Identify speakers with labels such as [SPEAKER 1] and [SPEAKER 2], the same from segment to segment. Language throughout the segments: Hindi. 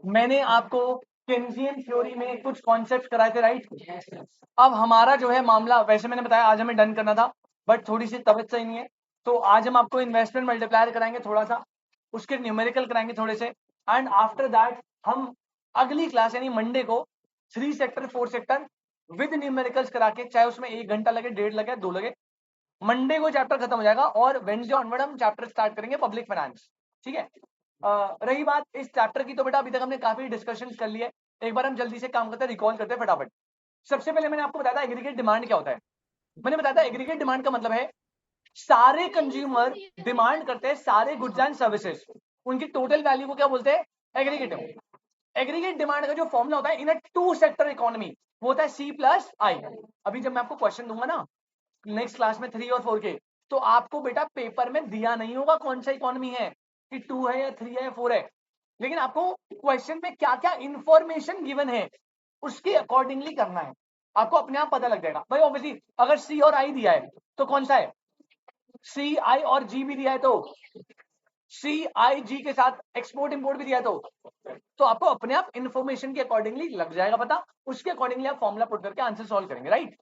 [SPEAKER 1] मैंने आपको केन्जियन थ्योरी में कुछ कॉन्सेप्ट कराए थे, राइट। अब हमारा जो है मामला, वैसे मैंने बताया आज हमें डन करना था, बट थोड़ी सी तबीयत सही नहीं है, तो आज हम आपको इन्वेस्टमेंट मल्टीप्लायर कराएंगे थोड़ा सा, उसके न्यूमेरिकल कराएंगे थोड़े से, एंड आफ्टर दैट हम अगली क्लास यानी मंडे को 3 सेक्टर 4 सेक्टर विद न्यूमेरिकल्स करा के, चाहे उसमें 1 घंटा लगे, 1.5 लगे, 2 लगे, मंडे को चैप्टर खत्म हो जाएगा और वेडनेसडे ऑनवर्ड हम चैप्टर स्टार्ट करेंगे पब्लिक फाइनेंस। ठीक है। रही बात इस चैप्टर की, तो बेटा अभी तक हमने काफी डिस्कशन कर लिए, एक बार हम जल्दी से काम करते हैं, रिकॉल करते हैं फटाफट। सबसे पहले मैंने आपको बताया था एग्रीगेट डिमांड क्या होता है। मैंने बताया था एग्रीगेट डिमांड का मतलब है सारे कंज्यूमर डिमांड करते हैं सारे गुड्स एंड सर्विसेज, उनकी टोटल वैल्यू को क्या बोलते हैं, एग्रीगेट। एग्रीगेट डिमांड का जो फॉर्मूला होता है इन अ 2 सेक्टर इकोनॉमी, वो होता है C प्लस I। अभी जब मैं आपको क्वेश्चन दूंगा ना नेक्स्ट क्लास में 3 और 4 के, तो आपको बेटा पेपर में दिया नहीं होगा कौन सा इकोनॉमी है, कि 2 है या 3 है या 4 है, लेकिन आपको क्वेश्चन में क्या क्या इंफॉर्मेशन गिवन है उसके अकॉर्डिंगली करना है, आपको अपने आप पता लग जाएगा। भाई ऑब्वियसली अगर C और I दिया है तो कौन सा है, C I और G भी दिया है तो CIG के साथ एक्सपोर्ट इंपोर्ट भी दिया है, तो आपको अपने आप इंफॉर्मेशन के अकॉर्डिंगली लग जाएगा पता, उसके अकॉर्डिंगली आप फॉर्मुला पुट करके आंसर सॉल्व करेंगे, राइट।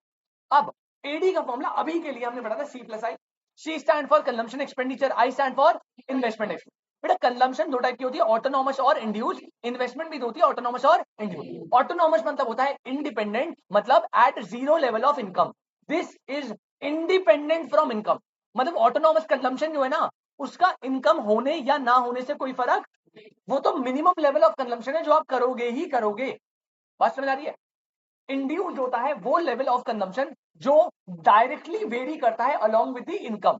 [SPEAKER 1] अब एडी का फॉर्मुला अभी के लिए हमने पढ़ा था C plus I. C stand for consumption expenditure, I stand for investment expenditure. बेटा कंजम्पशन 2 टाइप की होती है, ऑटोनॉमस और इंड्यूस, इन्वेस्टमेंट भी होती है ऑटोनॉमस और इंड्यूस। ऑटोनॉमस मतलब होता है इंडिपेंडेंट, मतलब at 0 level of income, this is independent from income. मतलब ऑटोनॉमस कंजम्पशन जो है ना, उसका इनकम होने या ना होने से कोई फर्क, वो तो मिनिमम लेवल ऑफ कंजम्पशन है जो आप करोगे ही करोगे। बात समझ आ रही है। इंड्यूस होता है वो लेवल ऑफ कंजम्पशन जो डायरेक्टली वेरी करता है अलोंग विद द इनकम,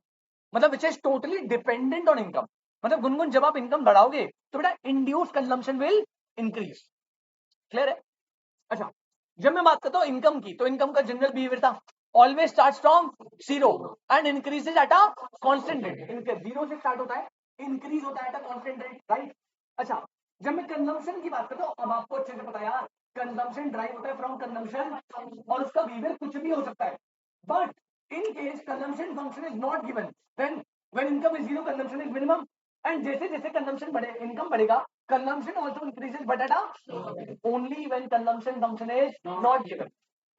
[SPEAKER 1] मतलब which is totally dependent on income. मतलब गुनगुन जब आप इनकम बढ़ाओगे तो बेटा induce consumption will increase. Clear है। अच्छा, जब मैं बात करता हूं इनकम की, तो इनकम का जनरल बिहेवियर था always start from 0 and increases at a constant rate. इनके 0 से स्टार्ट होता है, इंक्रीज होता है at a constant rate, right. अच्छा, जब मैं कंजम्पशन की बात करता हूं, अब आपको अच्छे से पता है यार, कंजम्पशन ड्राइव होता है फ्रॉम कंजम्पशन, और उसका बिहेवियर कुछ भी हो सकता है, but in case consumption function is not given, then when income is 0 consumption is minimum, and जैसे जैसे कंजम्पशन बढ़े इनकम बढ़ेगा, consumption also increases but at a only when consumption function is not given।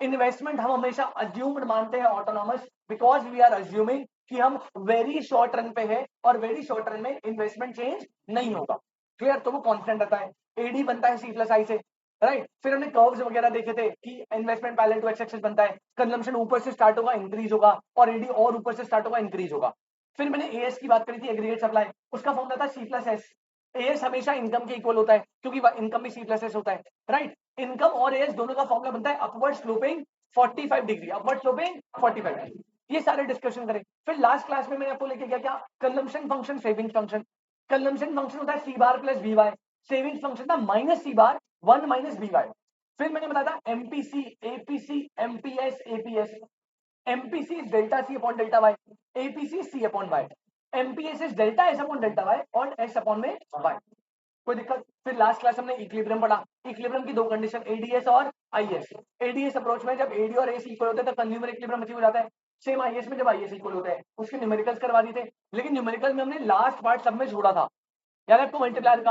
[SPEAKER 1] Investment हम हमेशा अज्यूम्ड मानते हैं autonomous, because we are assuming कि हम वेरी शॉर्ट रन पे है और वेरी शॉर्ट रन में इन्वेस्टमेंट चेंज नहीं होगा। क्लियर, तो वो कांस्टेंट रहता है। एडी बनता है C प्लस आई से, राइट। फिर हमने कर्व्स वगैरह देखे थे कि investment parallel to x axis बनता है, कंजम्पशन ऊपर से स्टार्ट होगा इंक्रीज होगा, और एडी और ऊपर से स्टार्ट होगा इंक्रीज होगा। फिर मैंने एएस की बात करी थी, एग्रीगेट सप्लाई, उसका फॉर्मूला था C प्लस एस। एएस हमेशा इनकम के इक्वल होता है क्योंकि इनकम भी C प्लस एस होता है, राइट। इनकम और एएस दोनों का फॉर्मूला बनता है upward sloping 45 degree, upward sloping 45 degree. ये सारे डिस्कशन करें। फिर लास्ट क्लास में मैंने आपको लेके गया क्या, consumption function, savings function. Consumption function होता है C bar plus B Y, savings function था minus C bar 1 minus B Y. फिर मैंने बताया था MPC, APC, MPS, APS. MPC is delta C upon delta Y, APC C upon Y, MPS is delta S upon delta Y और S अपॉन में वाई। कोई दिक्कत। फिर लास्ट क्लास हमने इक्विलिब्रियम पढ़ा, इक्विलिब्रियम की 2 कंडीशन, एडीएस और आईएस। एडीएस अप्रोच में जब एडी और एस इक्वल होते हैं तो कंज्यूमर इक्विलिब्रियम अचीव हो जाता है। सेम आईएस में जब आईएस इक्वल होता है, उसके न्यूमेरिकल्स करवा दिए थे, लेकिन न्यूमेरिकल में हमने लास्ट पार्ट सब में छोड़ा था, याद है आपको, मल्टीप्लायर का,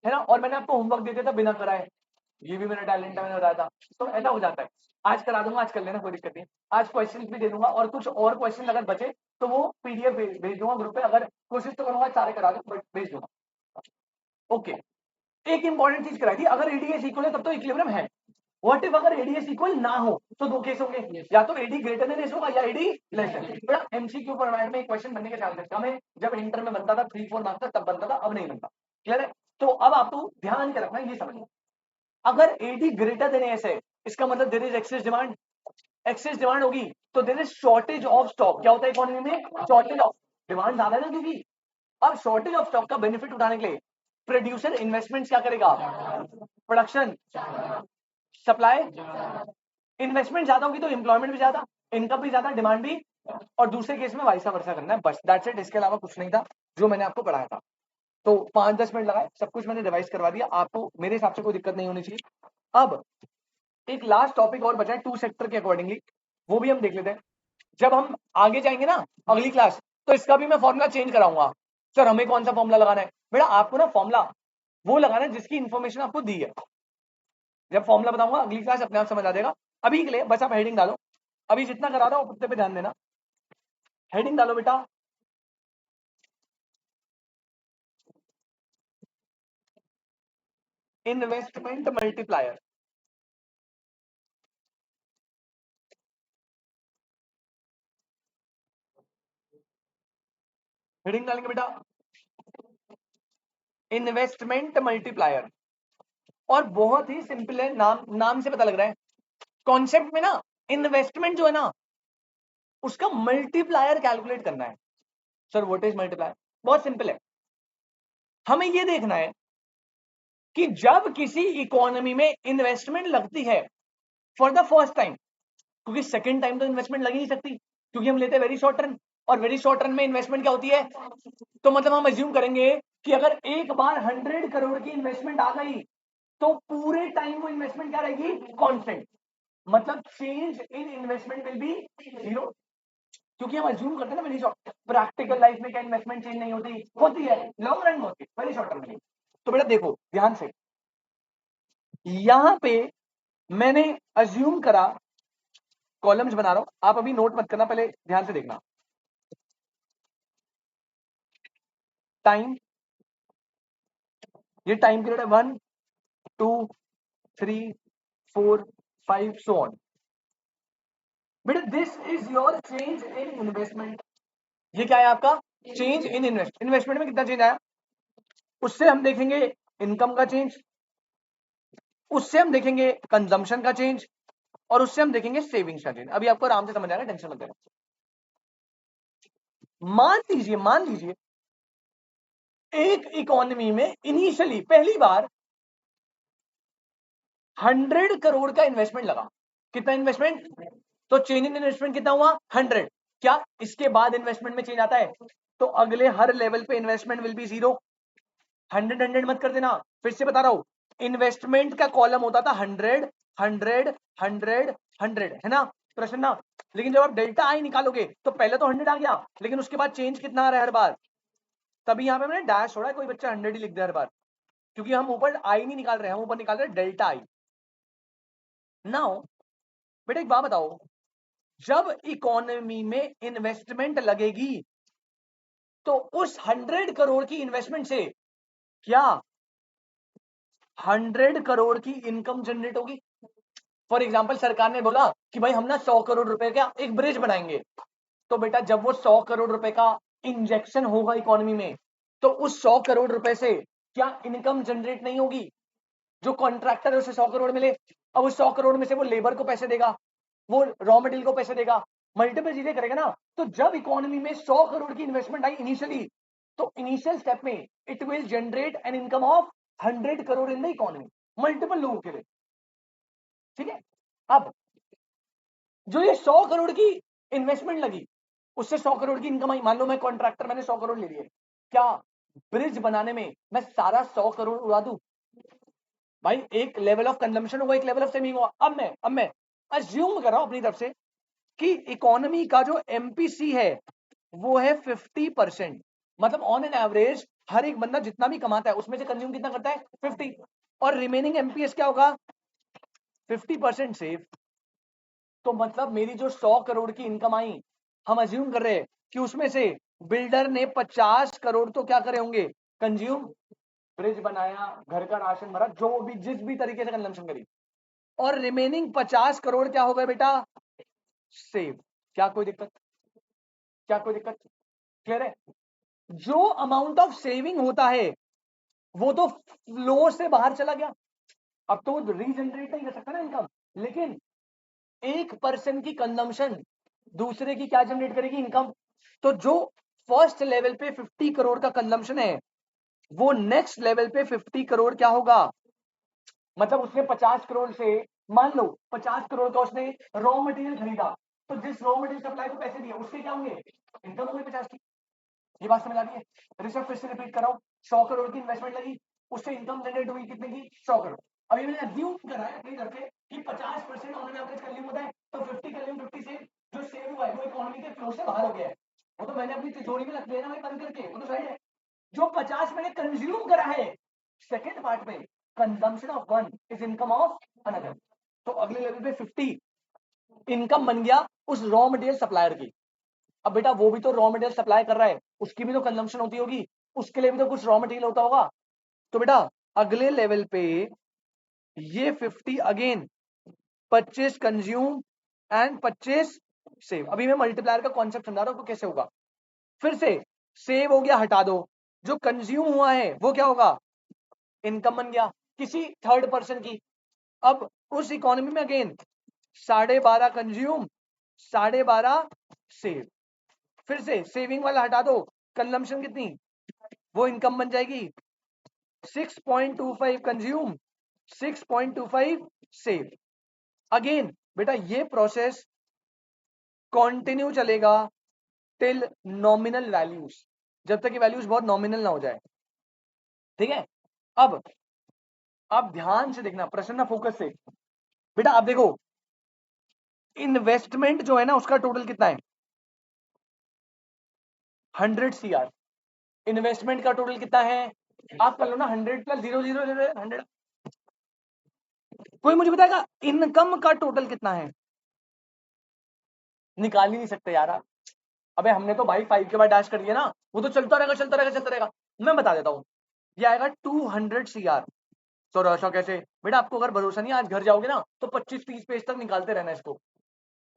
[SPEAKER 1] है ना। और मैंने आपको होमवर्क दे दिया था बिना कराए, ये भी मेरा टैलेंट है, मैंने बताया था। तो ऐसा हो जाता है, आज करा दूंगा, आज कर लेना, कोई दिक्कत नहीं। आज क्वेश्चन भी दे दूंगा और कुछ और क्वेश्चन अगर बचे तो वो पीडीएफ भेज दूंगा ग्रुप पे, अगर कोशिश तो करूंगा सारे करा दूं, बट भेज दूंगा। ओके, एक इंपॉर्टेंट चीज कराई थी, अगर एडीएस इक्वल है तब तो इक्विलिब्रियम है। व्हाट इफ अगर एडीएस इक्वल ना हो, तो 2 केस होंगे, या तो एडी ग्रेटर देन एस होगा या एडी लेस देन। बड़ा एमसीक्यू फॉर्मेट में क्वेश्चन बनने के चांसेस कम है, जब इंटर में बनता था 3-4 मार्क्स तब बनता था, अब नहीं बनता। क्लियर है। तो अब आपको ध्यान के रखना, ये समझना, अगर एडी ग्रेटर देन एस है, इसका मतलब there is excess demand. Excess demand होगी तो there is shortage of stock. क्या होता है इकोनॉमी में, शॉर्टेज ऑफ, डिमांड ज्यादा है ना, क्योंकि अब शॉर्टेज ऑफ स्टॉक का बेनिफिट उठाने के लिए प्रोड्यूसर इन्वेस्टमेंट क्या करेगा, प्रोडक्शन, सप्लाई, इन्वेस्टमेंट ज्यादा होगी तो एम्प्लॉयमेंट भी ज्यादा, इनकम भी ज्यादा, डिमांड भी, और दूसरे केस में वाइसा वर्सा करना है, बस दैट्स इट। इसके अलावा कुछ नहीं था जो मैंने आपको पढ़ाया था। तो 5-10 मिनट लगाए, सब कुछ मैंने रिवाइज करवा दिया, आपको मेरे हिसाब से कोई दिक्कत नहीं होनी चाहिए। अब एक लास्ट टॉपिक और बचा है 2 सेक्टर के अकॉर्डिंगली, वो भी हम देख लेते हैं। जब हम आगे जाएंगे ना अगली क्लास, तो इसका भी मैं फॉर्मूला चेंज कराऊंगा। सर हमें कौन सा फॉर्मूला लगाना है? बेटा आपको ना फॉर्मूला वो लगाना है जिसकी इंफॉर्मेशन आपको दी है। जब फॉर्मूला बताऊंगा अगली क्लास अपने आप समझ आ जाएगा। अभी के लिए बस आप हेडिंग डालो, अभी जितना करा रहा हूं उतने पे ध्यान देना। हेडिंग डालो बेटा, इन्वेस्टमेंट मल्टीप्लायर। हेडिंग डालेंगे बेटा इन्वेस्टमेंट मल्टीप्लायर, और बहुत ही सिंपल है, नाम से पता लग रहा है। कॉन्सेप्ट में ना इन्वेस्टमेंट जो है ना उसका मल्टीप्लायर कैलकुलेट करना है। Sir what is multiplier? बहुत सिंपल है, हमें ये देखना है कि जब किसी इकोनॉमी में इन्वेस्टमेंट लगती है फॉर द फर्स्ट टाइम, क्योंकि सेकंड टाइम तो इन्वेस्टमेंट लग ही नहीं सकती, क्योंकि हम लेते हैं वेरी शॉर्ट टर्म, और वेरी शॉर्ट टर्म में इन्वेस्टमेंट क्या होती है? तो मतलब हम अज्यूम करेंगे कि अगर एक बार 100 करोड़ की इन्वेस्टमेंट आ गई तो पूरे टाइम वो इन्वेस्टमेंट क्या रहेगी? कांस्टेंट। मतलब change in investment will be zero, क्योंकि हम अज्यूम करते हैं ना वेरी शॉर्ट। प्रैक्टिकल लाइफ में क्या इन्वेस्टमेंट चेंज नहीं होती? होती है, लॉन्ग रन में होती है, वेरी शॉर्ट टर्म में नहीं। तो बेटा देखो ध्यान से, यहां पे मैंने अज्यूम करा, कॉलम्स बना रहा हूं, आप अभी नोट मत करना, पहले ध्यान से देखना। टाइम, ये टाइम पीरियड है 1 2 3 4 5 सो ऑन। बेटा this is your change in investment. ये क्या है आपका? चेंज इन इन्वेस्टमेंट में कितना चेंज आया, उससे हम देखेंगे इनकम का चेंज, उससे हम देखेंगे कंजम्पशन का चेंज, और उससे हम देखेंगे सेविंग्स का चेंज। अभी आपको आराम से समझ आएगा, टेंशन मत लेना। मान लीजिए एक इकोनॉमी में इनिशियली पहली बार 100 करोड़ का इन्वेस्टमेंट लगा। कितना इन्वेस्टमेंट? तो चेंज इन इन्वेस्टमेंट कितना हुआ? 100। क्या इसके बाद इन्वेस्टमेंट में चेंज आता है? तो अगले हर लेवल पे इन्वेस्टमेंट विल बी जीरो। 100 मत कर देना, फिर से बता रहा हूं, इन्वेस्टमेंट का कॉलम होता था 100 100 100 100, है ना प्रश्न ना? लेकिन जब आप डेल्टा आई निकालोगे तो पहले तो 100 आ गया, लेकिन उसके बाद चेंज कितना आ रहा है हर बार? तभी यहां पे मैंने डैश छोड़ा है, कोई बच्चा 100 ही लिख दे हर बार, क्योंकि हम ऊपर आई नहीं निकाल रहे हैं, हम ऊपर निकाल रहे हैं डेल्टा आई। नाउ बेटा एक बात बताओ, जब इकोनॉमी में इन्वेस्टमेंट लगेगी तो उस 100 करोड़ की इन्वेस्टमेंट से क्या 100 करोड़ की इनकम जनरेट होगी? फॉर एग्जाम्पल सरकार ने बोला कि भाई हम ना 100 करोड़ रुपए का एक ब्रिज बनाएंगे, तो बेटा जब वो 100 करोड़ रुपए का इंजेक्शन होगा इकोनॉमी में, तो उस 100 करोड़ रुपए से क्या इनकम जनरेट नहीं होगी? जो कॉन्ट्रैक्टर है उसे 100 करोड़ मिले, अब उस 100 करोड़ में से वो लेबर को पैसे देगा, वो रॉ मटेरियल को पैसे देगा, मल्टीपल चीजें करेगा ना। तो जब इकोनॉमी में 100 करोड़ की इन्वेस्टमेंट आई इनिशियली, तो इनिशियल स्टेप में it will generate an income of 100 crore in the economy, multiple लोगों के लिए। ठीक है, अब जो ये 100 करोड़ की इन्वेस्टमेंट लगी, उससे 100 करोड़ की इनकम आई, मान लो मैं कॉन्ट्रैक्टर, मैंने 100 करोड़ ले लिए, क्या ब्रिज बनाने में मैं सारा 100 करोड़ उड़ा दूं? भाई एक लेवल ऑफ कंजम्पशन होगा, एक लेवल ऑफ सेविंग होगा। अब मैं अज्यूम कर रहा हूं अपनी तरफ से कि इकोनॉमी का जो एमपीसी है वो है 50%। मतलब ऑन एन एवरेज हर एक बंदा जितना भी कमाता है उसमें से कंज्यूम कितना करता है? 50। और रिमेनिंग एमपीएस क्या होगा? 50% सेव। तो मतलब मेरी जो 100 करोड़ की इनकम आई, हम अज्यूम कर रहे हैं कि उसमें से बिल्डर ने 50 करोड़ तो क्या करे होंगे? कंज्यूम, ब्रिज बनाया, घर का राशन भरा, जो भी जिस भी तरीके से कंजम्पशन करी, और रिमेनिंग 50 करोड़ क्या हो गए बेटा? सेव। क्या कोई दिक्कत? क्या कोई दिक्कत? क्लियर है? जो अमाउंट ऑफ सेविंग होता है वो तो फ्लो से बाहर चला गया, अब तो वो रीजनरेट नहीं कर सकता ना इनकम, लेकिन एक पर्सन की कंजम्पशन दूसरे की क्या जनरेट करेगी? इनकम। तो जो फर्स्ट लेवल पे 50 करोड़ का कंजम्पशन है, वो नेक्स्ट लेवल पे 50 करोड़ क्या होगा? मतलब उसने 50 करोड़ से, मान लो 50 करोड़ का उसने रॉ मटेरियल खरीदा, तो जिस रॉ मटेरियल सप्लाई को पैसे दिए उसके क्या होंगे? इनकम होंगे 50 की। ये बात समझ आ रही है? ऋषभ फिर से रिपीट कर रहा हूं, 100 करोड़ की इन्वेस्टमेंट लगी, उससे इनकम जनरेट हुई कितने की? 100 करोड़। अभी मैंने अज्यूम करा है अपनी तरफ से कि 50% ऑन एवरेज कंज्यूम होता है, तो 50 कंज्यूम 50 से जो सेव हुआ है वो इकोनॉमी के फ्लो से बाहर हो गया है, वो तो मैंने अपनी तिजोरी में रख लिया ना भाई बंद करके, वो तो सही है। कंज्यूम करा है, सेकेंड पार्ट में consumption of one is income of another. तो अगले लेवल पे 50 इनकम बन गया उस रॉ मटेरियल सप्लायर की। अब बेटा वो भी तो रॉ मटेरियल सप्लाई कर रहा है, उसकी भी तो कंजम्पशन होती होगी, उसके लिए भी तो कुछ रॉ मटेरियल होता होगा। तो बेटा अगले लेवल पे ये 50 अगेन 25 कंज्यूम एंड 25 सेव। अभी मैं मल्टीप्लायर का कॉन्सेप्ट समझा रहा हूं कैसे होगा। फिर से सेव हो गया, हटा दो, जो कंज्यूम हुआ है वो क्या होगा, इनकम बन गया किसी थर्ड पर्सन की। अब उस इकोनॉमी में अगेन 12.5 कंज्यूम 12.5 सेव, फिर से सेविंग वाला हटा दो, कंजम्पशन कितनी, वो इनकम बन जाएगी 6.25 कंज्यूम 6.25 सेव। अगेन बेटा ये प्रोसेस कंटिन्यू चलेगा टिल नॉमिनल वैल्यूज, जब तक कि वैल्यूज बहुत नॉमिनल ना हो जाए। ठीक है, अब ध्यान से देखना प्रश्न ना, फोकस से। बेटा आप देखो इन्वेस्टमेंट जो है ना उसका टोटल कितना है, 100 CR। इन्वेस्टमेंट का टोटल कितना है, आप कर लो ना, 100 + 0 0 0 100। कोई मुझे बताएगा इनकम का टोटल कितना है, निकाल ही नहीं सकते यार आप। अबे हमने तो भाई 5 के बाद डैश कर दिया ना, वो तो चलता रहेगा चलता रहेगा चलता रहेगा। मैं बता देता हूँ, ये आएगा 200 CR। तो ऐसा कैसे बेटा, आपको अगर भरोसा नहीं आज घर जाओगे ना तो 25-30 पेज तक निकालते रहना इसको,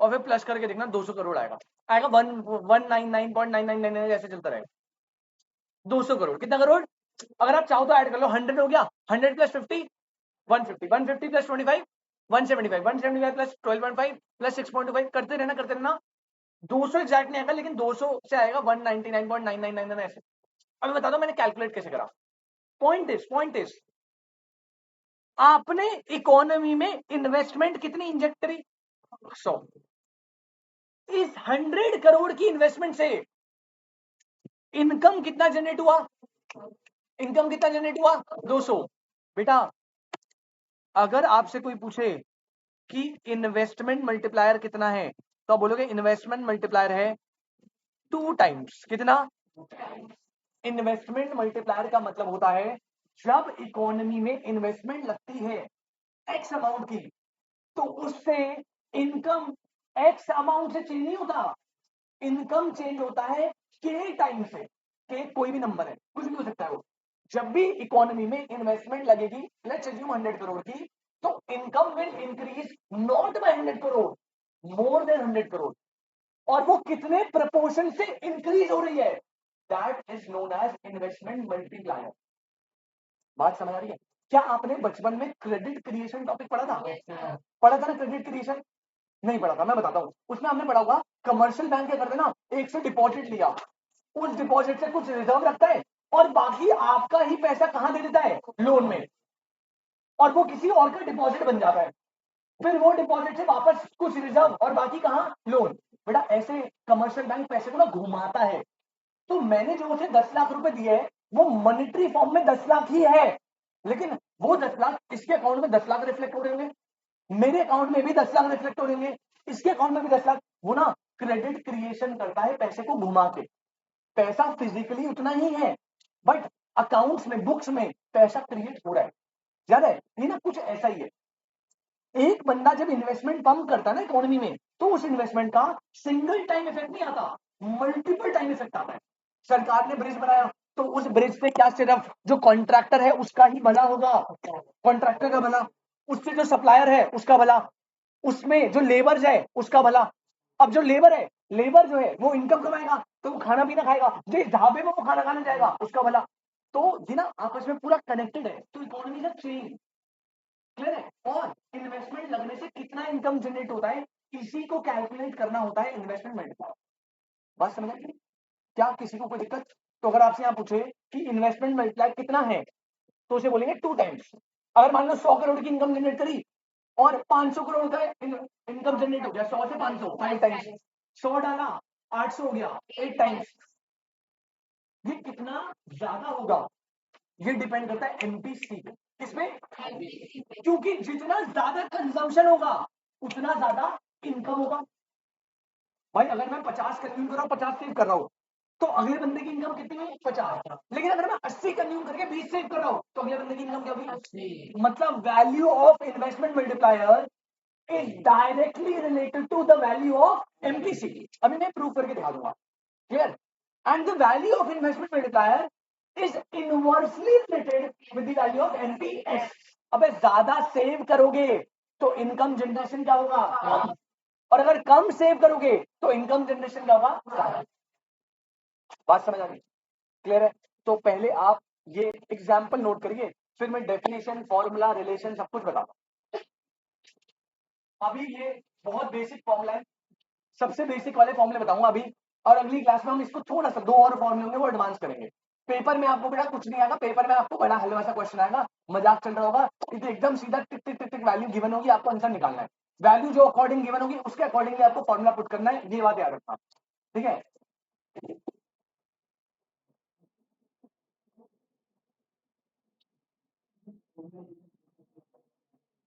[SPEAKER 1] और फिर प्लस करके देखना 200 करोड़ आएगा, आएगा 199.9999 ऐसे चलता रहेगा। 200 करोड़ कितना करोड़, अगर आप चाहो तो ऐड कर लो, 100 हो गया, 100 + 50 150, 150 + 25 175, 175 + 12.5 + 6.25 करते रहना 200 एग्जैक्ट नहीं आएगा, लेकिन 200 से आएगा 199.9999 ऐसे। अभी बता दो मैंने कैलकुलेट कैसे करा। पॉइंट इज आपने इकोनॉमी में इन्वेस्टमेंट कितनी इंजेक्ट करी, 100। इस 100 करोड़ की इन्वेस्टमेंट से इनकम कितना जनरेट हुआ, 200। बेटा अगर आपसे कोई पूछे कि इन्वेस्टमेंट मल्टीप्लायर कितना है, तो आप बोलोगे इन्वेस्टमेंट मल्टीप्लायर है 2 टाइम्स। कितना, इन्वेस्टमेंट मल्टीप्लायर का मतलब होता है जब इकोनॉमी में इन्वेस्टमेंट लगती है एक्स अमाउंट की, तो उससे इनकम एक्स अमाउंट से चेंज नहीं होता, इनकम चेंज होता है के टाइम से। के कोई भी नंबर है, कुछ भी हो सकता है वो। जब भी इकोनॉमी में इन्वेस्टमेंट लगेगी, लेट्स अज्यूम 100 करोड़ की, तो income will increase not by 100 crore, more than 100 crore. और वो कितने प्रपोर्शन से इंक्रीज हो रही है, that is known as investment multiplier. बात समझ आ रही है? क्या आपने बचपन में क्रेडिट क्रिएशन टॉपिक पढ़ा था? पढ़ा था ना क्रेडिट क्रिएशन? नहीं पढ़ा था, मैं बताता हूँ। उसमें हमने पढ़ा होगा कमर्शियल बैंक क्या करते ना, एक से डिपॉजिट लिया, उस डिपॉजिट से कुछ रिजर्व रखता है और बाकी आपका ही पैसा कहां दे देता है, लोन में, और वो किसी और का डिपॉजिट बन जाता है। फिर वो डिपॉजिट से वापस कुछ रिजर्व और बाकी कहां, लोन। बेटा ऐसे कमर्शियल बैंक पैसे को ना घुमाता है। तो मैंने जो उसे 10 लाख रुपए दिए है वो मॉनेटरी फॉर्म में 10 लाख ही है, लेकिन वो 10 लाख इसके अकाउंट में 10 लाख रिफ्लेक्ट हो रहे होंगे, मेरे अकाउंट में भी 10 लाख रिफ्लेक्ट हो रहे होंगे, इसके अकाउंट में भी 10 लाख। वो ना क्रेडिट क्रिएशन करता है पैसे को घुमा के। पैसा फिजिकली उतना ही है, बट अकाउंट्स में, बुक्स में पैसा क्रिएट हो रहा है। याद है ये ना, कुछ ऐसा ही है। एक बंदा जब इन्वेस्टमेंट पंप करता है ना इकोनॉमी में, तो उस इन्वेस्टमेंट का सिंगल टाइम इफेक्ट नहीं आता, मल्टीपल टाइम इफेक्ट आता है। सरकार ने ब्रिज बनाया तो उस ब्रिज से क्या सिर्फ जो कॉन्ट्रैक्टर है उसका ही भला होगा, कॉन्ट्रैक्टर का भला, उससे जो सप्लायर है उसका भला, उसमें जो लेबर है उसका भला। अब जो लेबर है, लेबर जो है वो इनकम कमाएगा तो वो खाना पीना खाएगा, जिस ढाबे में वो खाना खाने जाएगा उसका भला। तो ये ना आपस में पूरा कनेक्टेड है, तो इकोनॉमी का चेन क्लियर है। और इन्वेस्टमेंट लगने से कितना इनकम जनरेट होता है, इसी को कैलकुलेट करना होता है इन्वेस्टमेंट मल्टीप्लायर। बात समझ आई? क्या किसी को कोई दिक्कत? तो अगर आपसे यहाँ पूछे कि इन्वेस्टमेंट मल्टीप्लायर कितना है, तो उसे बोलेंगे 2 टाइम्स। अगर मान लो 100 करोड़ की इनकम जनरेट करी और 500 करोड़ का इनकम जनरेट हो गया, 100 से 500 5 टाइम्स, 100 डाला 800 हो गया 8 टाइम्स। ये कितना ज्यादा होगा ये डिपेंड करता है एमपीसी पे। किसमें? क्योंकि जितना ज्यादा कंजम्पशन होगा उतना ज्यादा इनकम होगा। भाई अगर मैं 50 कंज्यूम कर रहा हूँ 50 सेव कर रहा हूँ, तो अगले बंदे की इनकम कितनी हुई 50। लेकिन अगर मैं 80 कंज्यूम करके 20 सेव कर रहा हूं तो अगले बंदे की इनकम क्या होगी? मतलब value of investment multiplier is directly related to the value of MPC. अभी मैं प्रूव करके दिखा दूंगा, clear? And the value of investment multiplier is inversely related with the value of NPS. अबे ज्यादा सेव करोगे तो इनकम जनरेशन क्या होगा? और अगर कम सेव करोगे तो इनकम जनरेशन क्या होगा? बात समझ आ गई? क्लियर है? तो पहले आप ये एग्जाम्पल नोट करिए, फिर मैं डेफिनेशन, फॉर्मूला, रिलेशन सब कुछ बताऊंगा। अभी ये बहुत बेसिक फॉर्मूला है, सबसे बेसिक वाले फॉर्मूले बताऊंगा अभी, और अगली क्लास में हम इसको थोड़ा सा 2 और फॉर्मूले होंगे वो एडवांस करेंगे। पेपर में आपको बेटा कुछ नहीं आएगा, पेपर में आपको बड़ा हलवा सा क्वेश्चन आएगा, मजाक चल रहा होगा, क्योंकि एकदम सीधा टिक टिक टिक टिक वैल्यू गिवन होगी, आपको आंसर निकालना है। वैल्यू जो अकॉर्डिंग गिवन होगी उसके अकॉर्डिंगली आपको फॉर्मूला पुट करना है, ये बात याद रखना, ठीक है?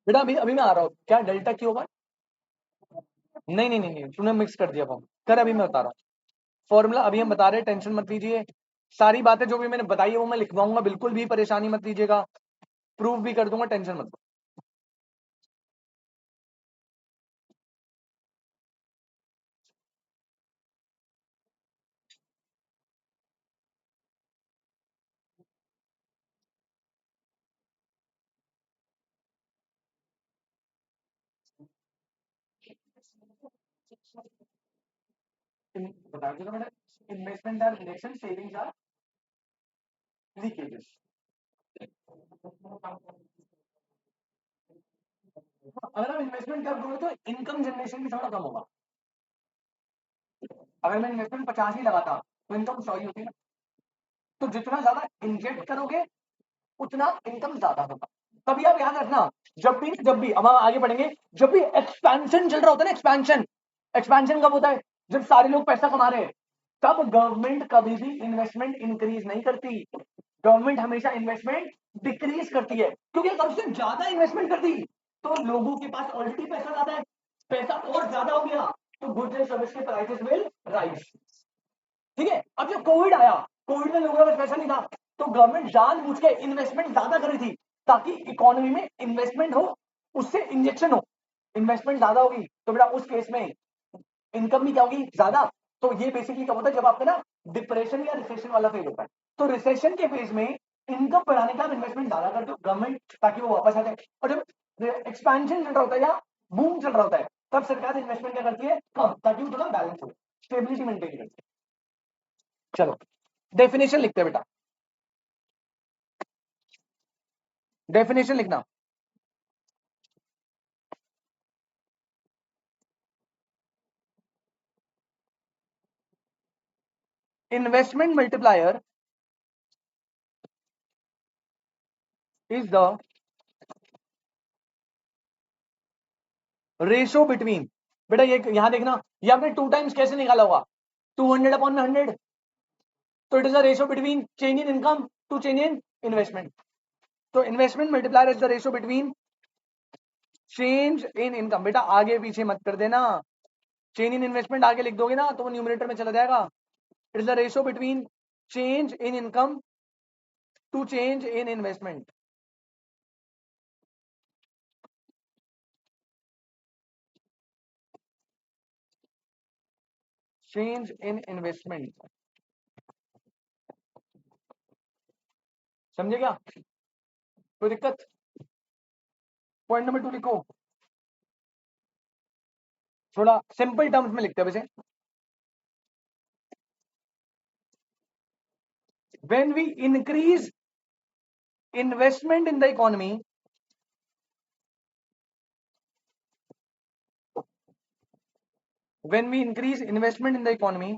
[SPEAKER 1] बेटा अभी अभी मैं आ रहा हूँ, क्या डेल्टा क्यू होगा? नहीं नहीं नहीं नहीं, तूने मिक्स कर दिया फॉर्म, कर अभी मैं बता रहा हूँ फॉर्मूला, अभी हम बता रहे हैं, टेंशन मत लीजिए। सारी बातें जो भी मैंने बताई है वो मैं लिखवाऊंगा, बिल्कुल भी परेशानी मत लीजिएगा, प्रूफ भी कर दूंगा, टेंशन मत लो। बता दूंगा मैंने, investment are relation, savings are leakages. अगर हम इन्वेस्टमेंट कर दोगे तो इनकम जनरेशन भी थोड़ा कम होगा। अगर मैं इन्वेस्टमेंट 50 ही लगाता तो इनकम 100 ही होती ना। तो जितना ज्यादा इंजेक्ट करोगे उतना इनकम ज्यादा होगा। तभी आप याद रखना, जब भी अब हम आगे बढ़ेंगे, जब भी एक्सपेंशन चल रहा होता है ना, एक्सपेंशन, एक्सपेंशन कब होता है? जब सारे लोग पैसा कमा रहे हैं, तब गवर्नमेंट कभी भी इन्वेस्टमेंट इंक्रीज नहीं करती, गवर्नमेंट हमेशा इन्वेस्टमेंट डिक्रीज करती है, क्योंकि अगर उसने ज्यादा इन्वेस्टमेंट कर दी तो लोगों के पास ऑलरेडी पैसा ज्यादा है, पैसा और ज्यादा हो गया तो गुड्स एंड सर्विस के प्राइसेस विल राइज। ठीक है? अब जब कोविड आया, कोविड में लोगों के पास पैसा नहीं था, तो गवर्नमेंट जानबूझ के इन्वेस्टमेंट ज्यादा कर रही थी ताकि इकोनॉमी में इन्वेस्टमेंट हो, उससे इंजेक्शन हो। इन्वेस्टमेंट ज्यादा होगी तो बेटा उस केस में इनकम भी क्या होगी? ज्यादा। तो ये बेसिकली क्या होता है, जब आपका ना डिप्रेशन या रिसेशन वाला फेज होता है, तो रिसेशन के फेज में इनकम बढ़ाने का इन्वेस्टमेंट ज्यादा करते हो गवर्नमेंट, ताकि वो वापस आ जाए। और जब एक्सपेंशन चल रहा होता है या बूम चल रहा होता है, तब सरकार इन्वेस्टमेंट क्या करती है? कम, ताकि वो थोड़ा बैलेंस हो, स्टेबिलिटी मेंटेन करती है। चलो डेफिनेशन लिखते हैं बेटा, डेफिनेशन लिखना। Investment multiplier is the ratio between, बेटा ये यहां देखना, ये आपने 2 टाइम्स कैसे निकाला होगा? 200 अपॉन में 100, तो it is the ratio between change in income to change in investment. तो investment multiplier is the ratio between change in income, बेटा आगे पीछे मत कर देना, चेंज इन इन्वेस्टमेंट आगे लिख दोगे ना तो वो न्यूमरेटर में चला जाएगा। It is the ratio between change in income to change in investment. Change in investment, समझे क्या? कोई दिक्कत? पॉइंट नंबर 2 लिखो, थोड़ा सिंपल टर्म्स में लिखते हैं वैसे। When we increase investment in the economy, when we increase investment in the economy,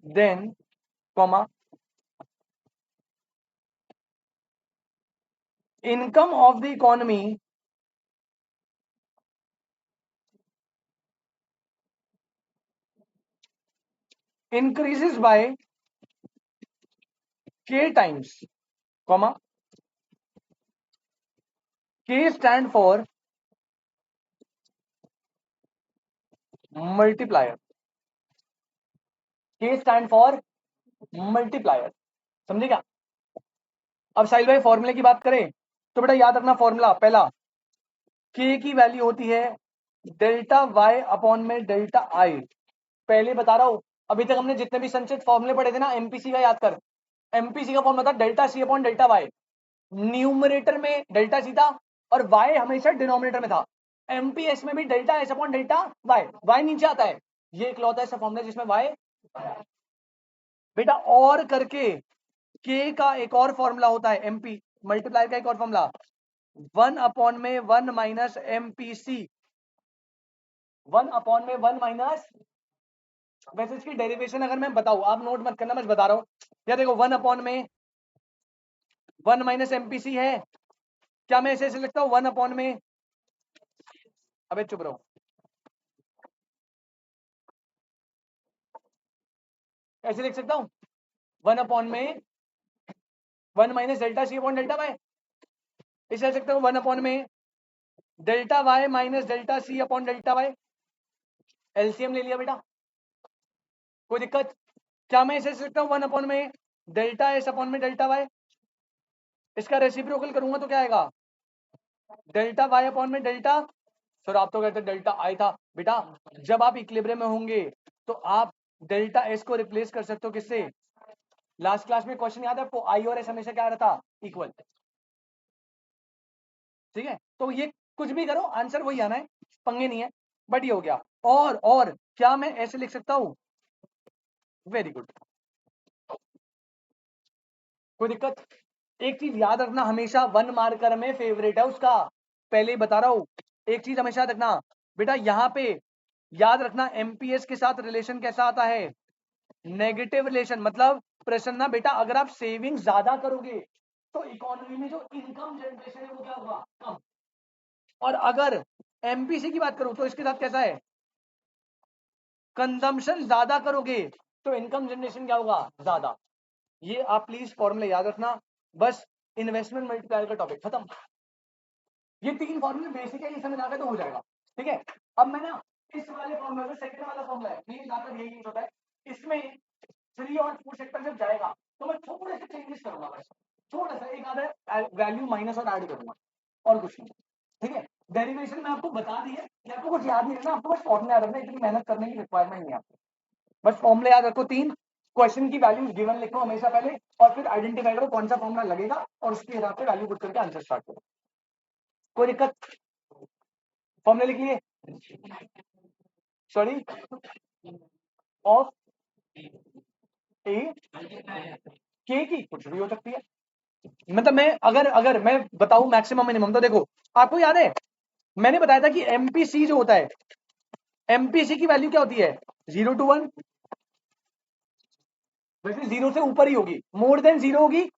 [SPEAKER 1] then, comma, income of the economy increases by k times, comma, k stand for multiplier. K stand for multiplier, समझे क्या? अब साहिल भाई फॉर्मूले की बात करें तो बेटा याद रखना फॉर्मूला पहला, K की वैल्यू होती है डेल्टा वाई अपॉन में डेल्टा आई। पहले बता रहा हूं, अभी तक हमने जितने भी संचित फॉर्मूले पढ़े थे ना, एमपीसी का याद कर, एमपीसी का फॉर्मूला था delta C upon delta Y, numerator में डेल्टा सी था और वाई हमेशा डिनोमिनेटर में था। एमपीएस में भी delta S upon delta Y, Y नीचे आता है, ये इकलौता ऐसा फॉर्मूला जिसमें वाई बेटा और करके के का एक और फॉर्मूला होता है, एमपी मल्टीप्लाई का एक और फॉर्मूला 1 अपॉन में 1 माइनस एमपीसी, 1 अपॉन में 1 माइनस, वैसे इसकी डेरिवेशन अगर मैं बताऊं, आप नोट मत करना, मैं बता रहा हूं, या देखो 1 अपॉन में 1 माइनस एमपीसी है, क्या मैं ऐसे लिखता हूं 1 अपॉन में, अबे चुप रहो, ऐसे लिख सकता हूं 1 अपॉन में 1 minus delta C upon delta Y, इसे लिख सकता हूं 1 अपॉन में delta Y minus delta C upon delta Y, LCM ले लिया बेटा, कोई दिक्कत? क्या मैं इसे लिख सकता हूं 1 अपॉन में डेल्टा एस अपॉन में डेल्टा वाई, इसका रेसिप्रोकल करूंगा तो क्या आएगा डेल्टा वाई अपॉन में डेल्टा, सर आप तो कहते डेल्टा आई था बेटा, जब आप इक्विलिब्रियम में होंगे तो आप डेल्टा एस को रिप्लेस कर सकते हो किससे, लास्ट क्लास में क्वेश्चन याद है आपको, आई और एस हमेशा क्या रहता इक्वल, ठीक है? तो ये कुछ भी करो आंसर वही आना है, पंगे नहीं है, बट ये हो गया। और क्या मैं ऐसे लिख सकता हूं, वेरी गुड, कोई दिक्कत? एक चीज याद रखना, हमेशा 1 मार्कर में फेवरेट है उसका, पहले ही बता रहा हूं, एक चीज हमेशा रखना बेटा, यहां पे याद रखना एमपीएस के साथ रिलेशन कैसा आता है, नेगेटिव रिलेशन, मतलब प्रश्न ना बेटा, अगर आप सेविंग ज्यादा करोगे तो इकोनॉमी में जो इनकम जनरेशन है वो क्या होगा, कम। और अगर एमपीसी की बात करूं तो इसके साथ कैसा है, कंजम्पशन ज्यादा करोगे तो इनकम जनरेशन क्या होगा, ज्यादा। ये आप प्लीज फॉर्मूला याद रखना, बस इन्वेस्टमेंट मल्टीप्लायर का टॉपिक खत्म। ये 3 फॉर्मूले बेसिक है, ये समझ आ गया तो हो जाएगा, ठीक है? अब मैं ना इस वाले फॉर्मूला में, सेकंड वाला फॉर्मूला है, ये ज्यादातर यही यूज होता है, इसमें 3 और 4 सेक्टर जब जाएगा तो मैं थोड़े से चेंजेस करूंगा, बस थोड़ा सा, एक आधा वैल्यू माइनस और ऐड करूंगा, और कुछ नहीं, ठीक है? डेरिवेशन में आपको बता दी है कि आपको कुछ याद नहीं रखना, आपको बस फॉर्मूला याद रखना, इतनी मेहनत करने की रिक्वायरमेंट नहीं है आपको, बस फॉर्मूला याद रखो 3, क्वेश्चन की वैल्यूज गिवन लिखो हमेशा पहले, और फिर आइडेंटिफाई करो कौन सा फॉर्मूला लगेगा और उसके हिसाब से वैल्यू पुट करके आंसर स्टार्ट करो, कोई दिक्कत? फॉर्मूला लिख लिए, सॉरी, ऑफ ए के की कुछ भी हो सकती है, मतलब मैं अगर अगर मैं बताऊं मैक्सिमम मिनिमम, तो देखो आपको याद है मैंने बताया था कि एमपीसी जो होता है, एमपीसी की वैल्यू क्या होती है 0 to 1, वैसे 0 से ऊपर ही होगी, मोर देन 0 होगी,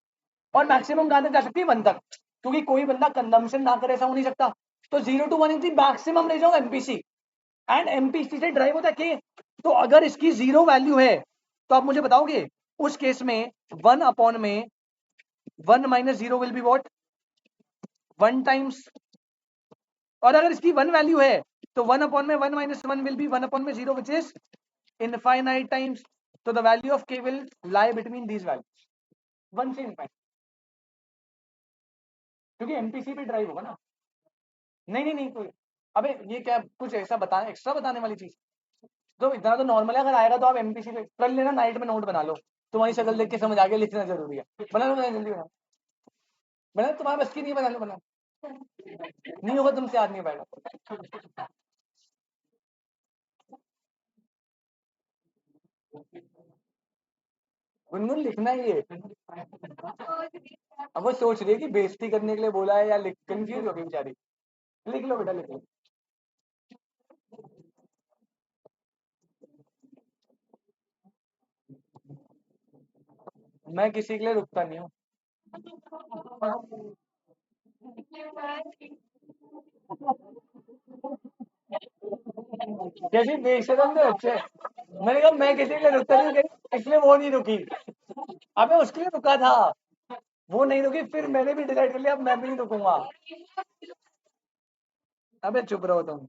[SPEAKER 1] और मैक्सिमम कहां तक जा सकती है 1 तक, क्योंकि कोई बंदा कंजम्पशन ना करे ऐसा हो नहीं सकता, तो 0 to 1 इज द मैक्सिमम ले जाओ एमपीसी, एंड एमपीसी से ड्राइव होता है के। तो अगर इसकी 0 वैल्यू है तो आप मुझे बताओगे उस केस में 1 अपॉन में 1 minus 0 will be what, 1 times, और अगर इसकी 1 वैल्यू है तो 1 अपॉन में 1 माइनस 1 विल बी 1 अपॉन में 0 विच इज इनफाइनाइट टाइम्स, तो द वैल्यू ऑफ के will lie between these values 1 से इनफाइनाइट, क्योंकि एमपीसी पे ड्राइव होगा ना। नहीं नहीं नहीं कोई, अबे ये क्या कुछ ऐसा बताने, एक्स्ट्रा बताने वाली चीज, तो इतना तो नॉर्मल है, अगर आएगा तो आप एमपीसी पे कर लेना, नाइट में नोट बना लो, तुम्हारी शक्ल देख के समझ आ गया लिखना जरूरी है, बना लो, जल्दी बना, बना, तुम्हारे बस की नहीं, बना लो, बना, नहीं होगा तुमसे, याद नहीं पाएगा, गुनगुन लिखना ही है, अब वो सोच रही है कि बेइज्जती करने के लिए बोला है या लिख, कंफ्यूज हो गई बेचारी, लिख लो बेटा लिख लो, मैं किसी के लिए रुकता नहीं हूँ, कैसी बेशरम थे बच्चे, मैंने कहा मैं किसी के लिए रुकता नहीं हूँ, इसलिए वो नहीं रुकी, अबे उसके लिए रुका था, वो नहीं रुकी, फिर मैंने भी डिसाइड कर लिया अब मैं भी नहीं रुकूंगा, अबे चुप रहो तुम,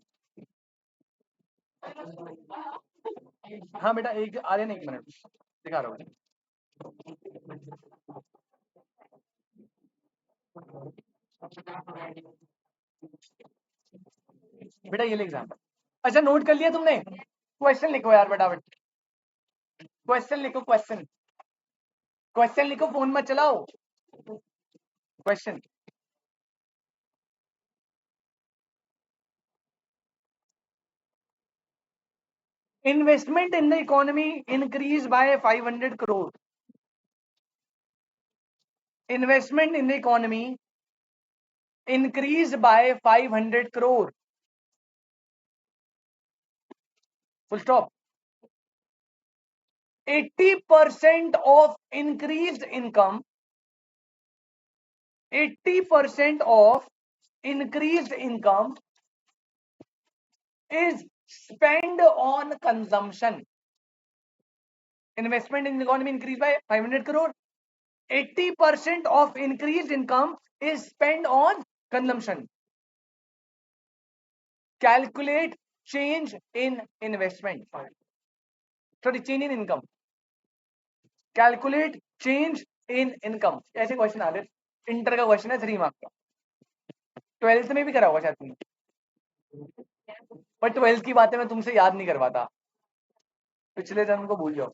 [SPEAKER 1] हाँ बेटा एक आर्यन, एक मिनट दिखा रहा हूँ। बेटा ये ले एग्जाम्पल। अच्छा नोट कर लिया तुमने? क्वेश्चन लिखो यार फटाफट, क्वेश्चन लिखो, क्वेश्चन, क्वेश्चन लिखो, फोन मत चलाओ, question. Investment in the economy increased by 500 crore. Investment in the economy increased by 500 crore. Full stop. 80% of increased income, 80% of increased income is spent on consumption. Investment in the economy increased by 500 crore. 80% of increased income is spent on consumption. Calculate change in investment. Sorry, change in income. Calculate change in income. ऐसे क्वेश्चन आ रहे, इंटर का क्वेश्चन है 3 मार्क का, 12th में भी करा होगा शायद तुमने, पर 12th की बातें मैं तुमसे याद नहीं करवाता, पिछले जन्म को भूल जाओ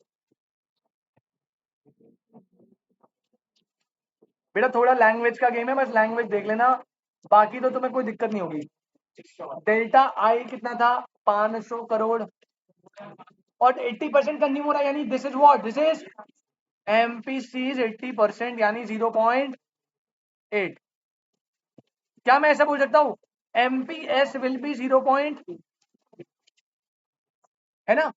[SPEAKER 1] बेटा। थोड़ा लैंग्वेज का गेम है, बस लैंग्वेज देख लेना, बाकी तो तुम्हें कोई दिक्कत नहीं होगी। डेल्टा आई कितना था? 500 करोड़, और 80% कंज्यूम हो रहा है, यानी this is what, this is MPC 80% यानी 0.8। क्या मैं ऐसा बोल सकता हूं एमपीएस विल बी 0, है ना?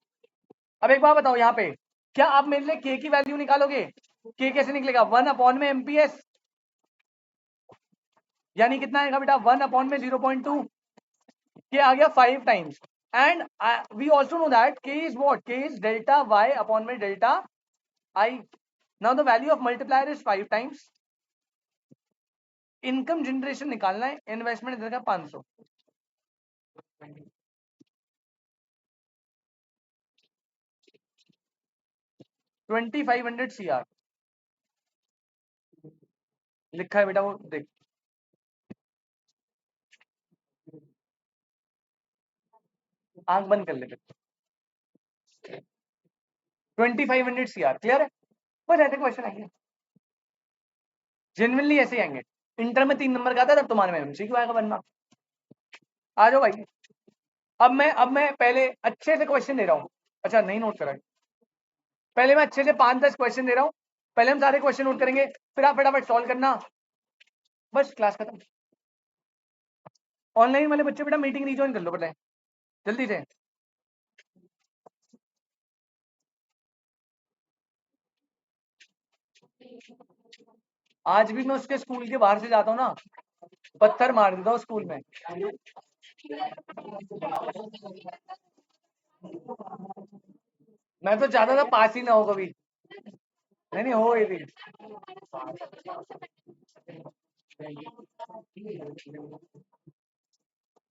[SPEAKER 1] अब एक बात बताओ यहाँ पे, क्या आप मेरे लिए के की वैल्यू निकालोगे? के कैसे निकलेगा? 1 में एमपीएस, यानी कितना आएगा बेटा? 1 में 0.2, के आ गया 5 times. And we also know that K is what, K is delta Y upon में delta I. Now the value of multiplier is 5 times. Income generation निकालना है, इन्वेस्टमेंट इधर का 500, 2500 CR लिखा है बेटा, वो देख। आंख बंद कर ले, 2500 CR क्लियर है? बस ऐसे क्वेश्चन आएंगे, जेन्युइनली ऐसे आएंगे। इंटर में 3 नंबर का आता है, तब तुम्हारे में एमसीक्यू आएगा बनना। आ जाओ भाई। अब मैं पहले अच्छे से क्वेश्चन दे रहा हूँ। अच्छा नहीं नोट करा, पहले मैं अच्छे से 5-10 क्वेश्चन दे रहा हूँ, पहले हम सारे क्वेश्चन नोट करेंगे, फिर आप फटाफट सॉल्व करना, बस क्लास खत्म। ऑनलाइन वाले बच्चे बेटा मीटिंग रिज्वाइन कर लो पहले जल्दी से। आज भी मैं उसके स्कूल के बाहर से जाता हूँ ना, पत्थर मार देता हूँ स्कूल में। मैं तो चाहता था पास ही ना हो कभी, नहीं नहीं हो ये भी।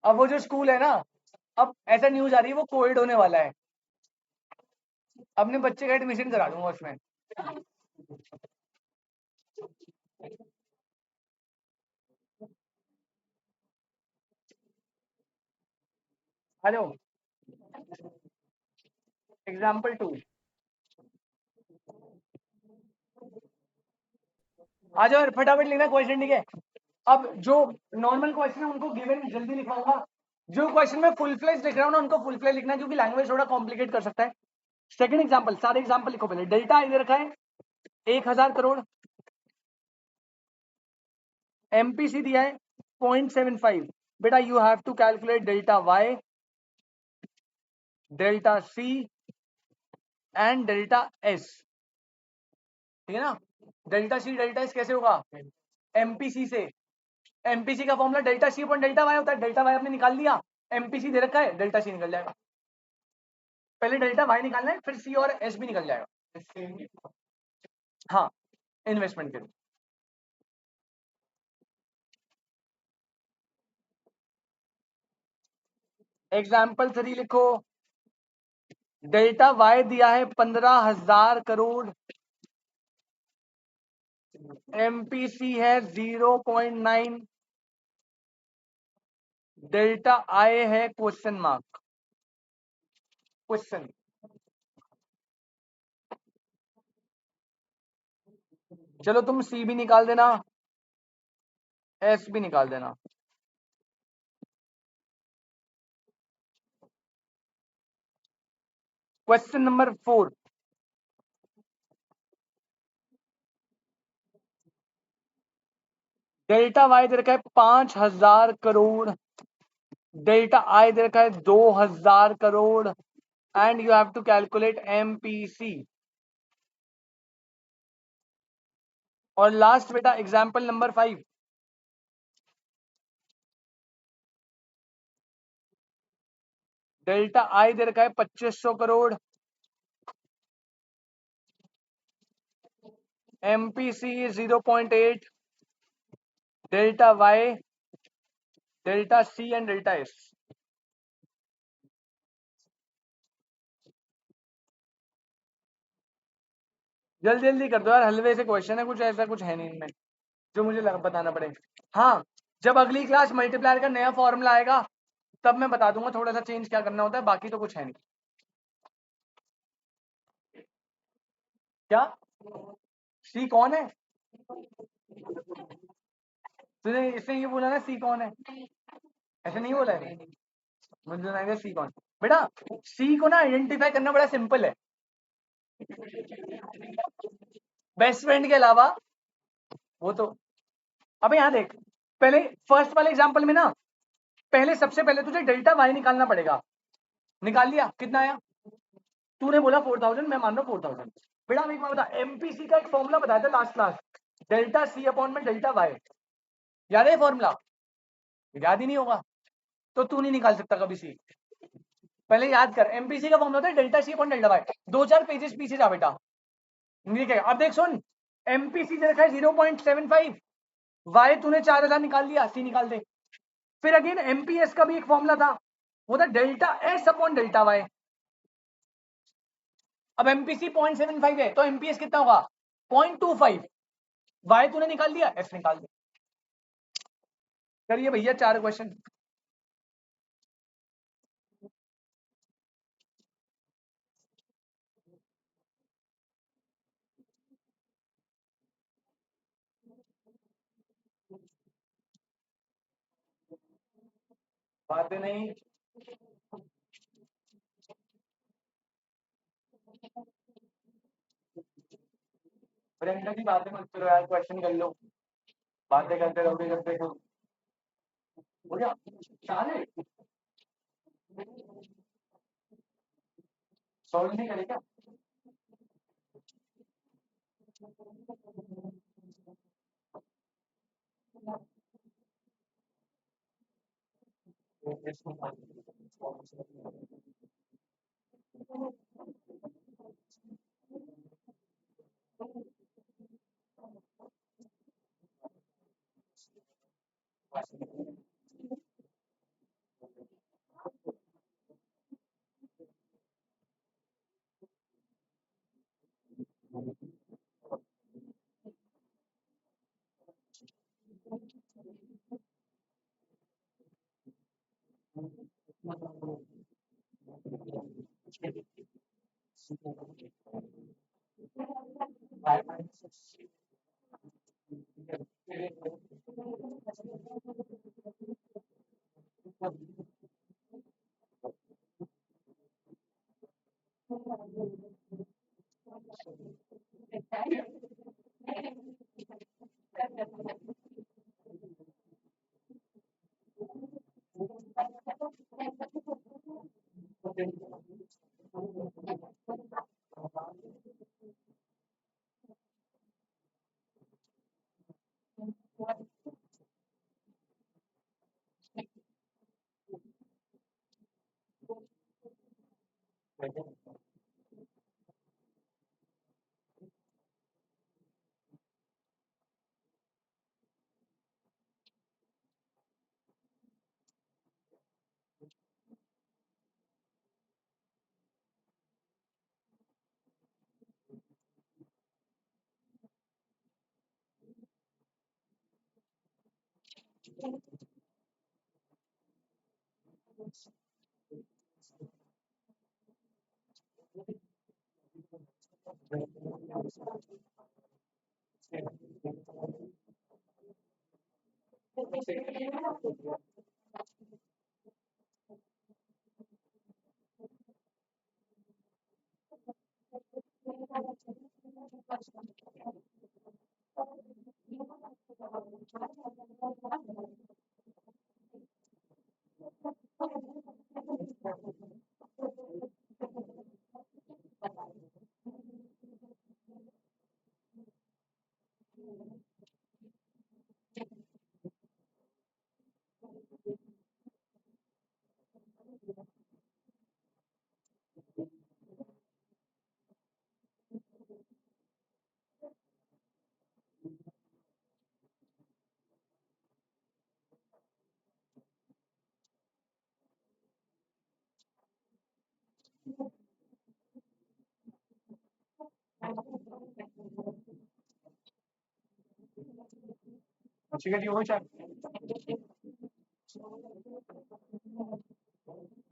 [SPEAKER 1] अब वो जो स्कूल है ना, अब ऐसा न्यूज आ रही है वो कोविड होने वाला है, अपने बच्चे का एडमिशन करा दूंगा उसमें। हेलो, एग्जाम्पल 2 आ जाओ फटाफट लिखना क्वेश्चन, ठीक है? अब जो नॉर्मल क्वेश्चन है उनको गिवन जल्दी लिखवाऊंगा, जो क्वेश्चन में फुल फ्लेज लिख रहा हूँ ना उनको फुल फ्लेज लिखना, क्योंकि लैंग्वेज थोड़ा कॉम्प्लिकेट कर सकता है। सेकंड एग्जांपल, सारे एग्जांपल लिखो पहले। डेल्टा इधर रखा है 1000 करोड़, एमपीसी दिया है 0.75। बेटा you have to calculate delta Y, delta C and delta S, ठीक है ना? डेल्टा सी डेल्टा एस कैसे होगा? एमपीसी से। एमपीसी का formula delta C upon delta Y होता है, डेल्टा वाई आपने निकाल लिया, एमपीसी दे रखा है, डेल्टा सी निकल जाएगा। पहले डेल्टा वाई निकालना है, फिर सी और एस भी निकल जाएगा। हाँ, इन्वेस्टमेंट के लिए। एग्जाम्पल 3 लिखो। डेल्टा वाई दिया है 15,000 करोड़, एमपीसी है 0.9, डेल्टा आई है क्वेश्चन मार्क, क्वेश्चन। चलो तुम सी भी निकाल देना, एस भी निकाल देना। Question number 4, delta why they रखा है 5,000 करोड़, डेल्टा आई दे रखा है 2,000 crore, and you have to calculate MPC. और लास्ट बेटा एग्जाम्पल नंबर 5, डेल्टा आई दे रखा है 2,500 crore, MPC 0.8, delta Y, delta C and delta S. जल्दी जल्दी कर दो यार, हलवे से क्वेश्चन है, कुछ ऐसा कुछ है नहीं इनमें जो मुझे बताना पड़ेगा। हाँ, जब अगली क्लास मल्टीप्लायर का नया फॉर्मूला आएगा तब मैं बता दूंगा थोड़ा सा चेंज क्या करना होता है, बाकी तो कुछ है नहीं। क्या सी कौन है? तूने इसने ये बोला ना सी कौन है, ऐसे नहीं बोला है, मुझे लगा सी कौन। बेटा सी को ना आइडेंटिफाई करना बड़ा सिंपल है, बेस्ट फ्रेंड के अलावा। वो तो अबे यहाँ देख, पहले फर्स्ट वाले एग्जांपल में ना, पहले सबसे पहले तुझे डेल्टा वाई निकालना पड़ेगा। निकाल लिया? कितना आया? तूने बोला 4,000, मैं मान रहा हूँ 4,000। बेटा एक बात बता, एमपीसी का एक फॉर्मूला बताया था last class, delta C upon में डेल्टा वाई, याद है फॉर्मूला? याद ही नहीं होगा तो तू नहीं निकाल सकता कभी सी। पहले याद कर, एमपीसी का फॉर्मूला होता है delta C upon delta Y. 2-4 pages पीछे जा बेटा, ठीक है? अब देख सुन, एमपीसी दे रखा है 0.75, वाई तूने 4,000 निकाल लिया, सी निकाल दे। फिर अगेन एमपीएस का भी एक फॉर्मूला था, वो था delta S upon delta Y. अब एमपीसी 0.75 है तो एमपीएस कितना होगा? 0.25। वाई तूने निकाल लिया, एस निकाल दे। करिए भैया 4 क्वेश्चन। बातें नहीं, प्रियंका की बातें मत करो यार, क्वेश्चन कर लो, बातें करते रहोगे करते हो गया। सारे सॉल्व नहीं करेगा। ठीक है जी, हो जाए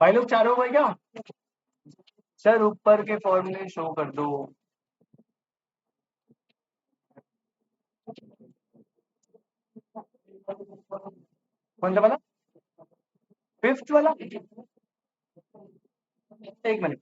[SPEAKER 1] भाई लोग, चारों भाई क्या सर ऊपर के फॉर्मूले शो कर दो। कौन सा वाला? फिफ्थ वाला? एक मिनट।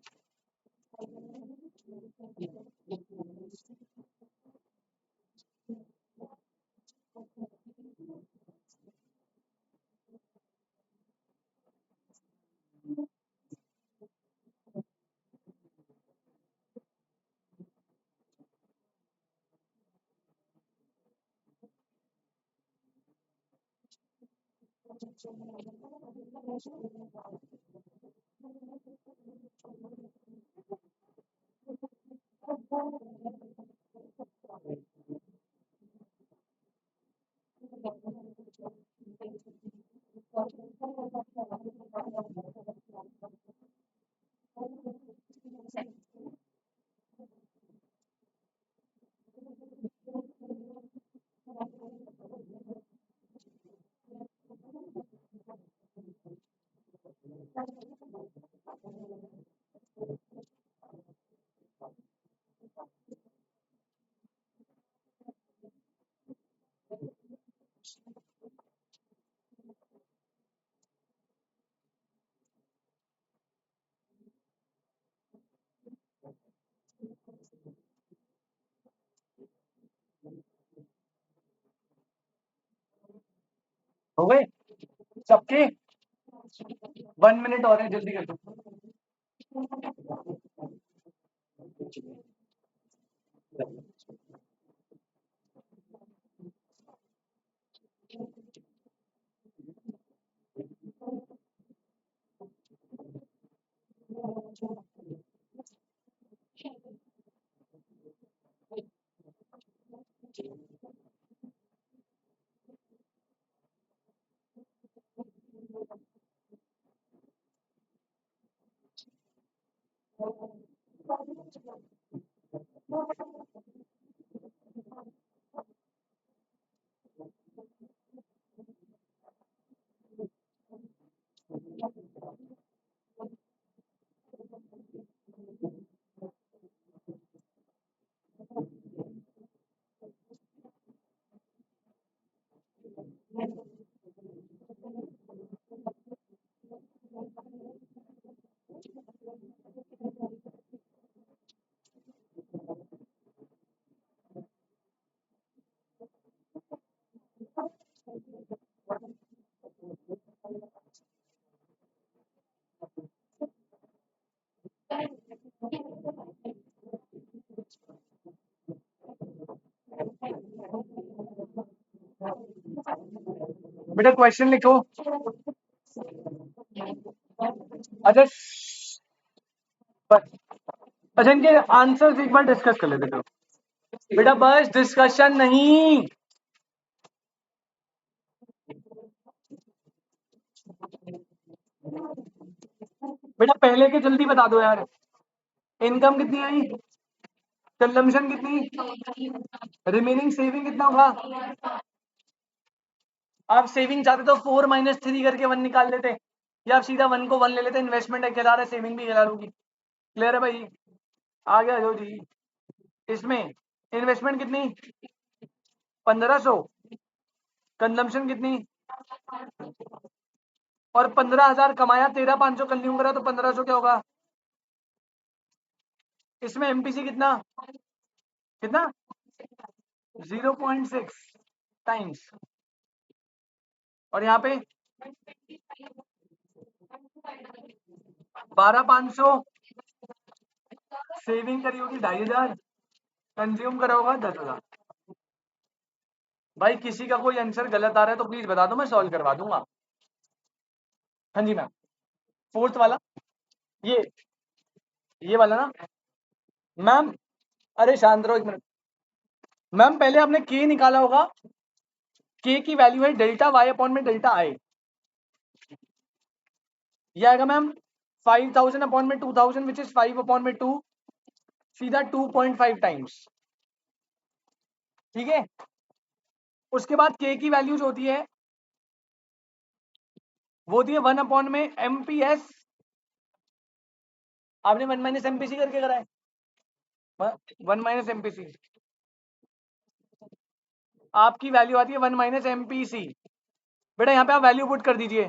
[SPEAKER 1] हो गए सबके? 1 मिनट और है, जल्दी कर दो। बेटा क्वेश्चन लिखो। अच्छा अच्छा, इनके आंसर्स एक बार डिस्कस कर लेते थे बेटा, बस डिस्कशन नहीं। बेटा पहले के जल्दी बता दो यार। इनकम कितनी आई, कंजम्पशन कितनी, रिमेनिंग सेविंग कितना होगा, आप सेविंग चाहते तो 4 - 3 करके 1 निकाल लेते, या आप सीधा 1 को 1 ले लेते, इन्वेस्टमेंट एक कहला रहा है, सेविंग भी कहला लूंगी। क्लियर है भाई? आ गया जो जी। इसमें इन्वेस्टमेंट कितनी? 1500, कंजम्पशन कितनी? और 15,000 कमाया, 13,500 कंज्यूम करा, तो 1500 क्या होगा? इसमें एमपीसी कितना कितना? 0.6 टाइम्स। और यहाँ पे 12,500 सेविंग करी होगी 2,500, कंज्यूम करा होगा 10,000। भाई किसी का कोई आंसर गलत आ रहा है तो प्लीज बता दो, मैं सॉल्व करवा दूंगा। हाँ जी मैम। फोर्थ वाला, ये ये वाला ना मैम? अरे शांत रहो 1 मिनट मैम। पहले आपने के निकाला होगा, के की वैल्यू है डेल्टा वाई अपॉन में डेल्टा आई। ये आएगा मैम 5,000 अपॉन में 2,000 विच इज 5 अपॉन में 2, सीधा 2.5 टाइम्स। ठीक है। उसके बाद के की वैल्यू जो होती है वो होती है 1 अपॉन में एमपीएस। आपने 1 - एमपीसी करके करा है, 1 - एमपीसी। आपकी वैल्यू आती है 1 - एमपीसी। बेटा यहाँ पे आप वैल्यू पुट कर दीजिए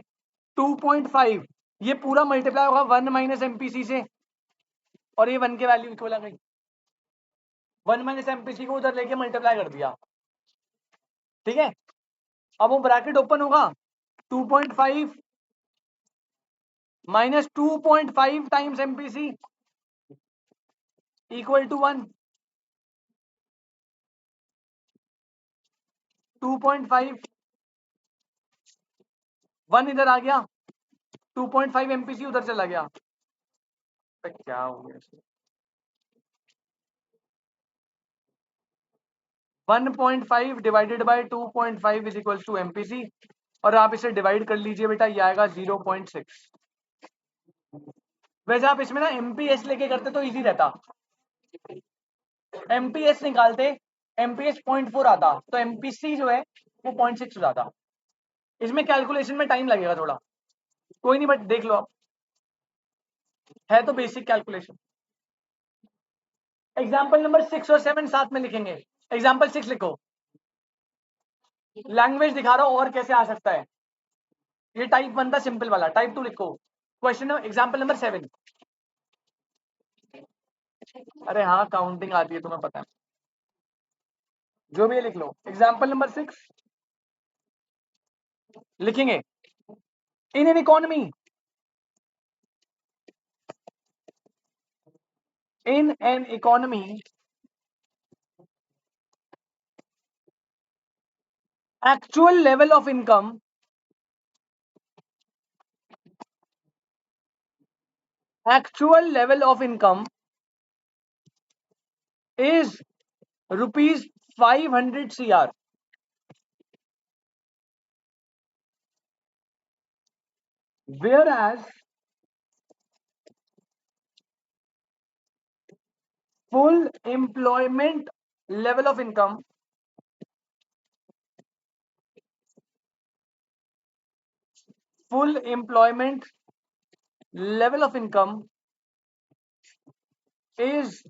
[SPEAKER 1] 2.5, ये पूरा मल्टीप्लाई होगा 1 - एमपीसी से, और ये 1 के वैल्यू इक्वल आ गई। 1 - एमपीसी को उधर लेके मल्टीप्लाई कर दिया। ठीक है। अब वो ब्रैकेट ओपन होगा, 2.5 - 2.5 टाइम्स एमपीसी इक्वल टू 1। 2.5, 1 इधर आ गया, 2.5 एमपीसी उधर चला गया। क्या हो गया? 1.5 divided by 2.5 is equal to MPC, और आप इसे डिवाइड कर लीजिए बेटा, ये आएगा 0.6। वैसे आप इसमें ना एमपीएस लेके करते तो इजी रहता, एमपीएस निकालते, एमपीएस 0.4 आता, तो एमपीसी जो है वो 0.6 हो जाता। इसमें कैलकुलेशन में टाइम लगेगा थोड़ा, कोई नहीं, बट देख लो आप, है तो बेसिक कैलकुलेशन। एग्जाम्पल नंबर 6 और 7 साथ में लिखेंगे। एग्जाम्पल 6 लिखो, लैंग्वेज दिखा रहा हूं और कैसे आ सकता है। ये टाइप 1 था सिंपल वाला, टाइप 2 लिखो। Question example number 7। अरे हाँ, काउंटिंग आती है तुम्हें पता है, जो भी है लिख लो। एग्जाम्पल नंबर 6 लिखेंगे। In an economy, in an economy, actual level of income is rupees 500 CR, whereas full employment level of income is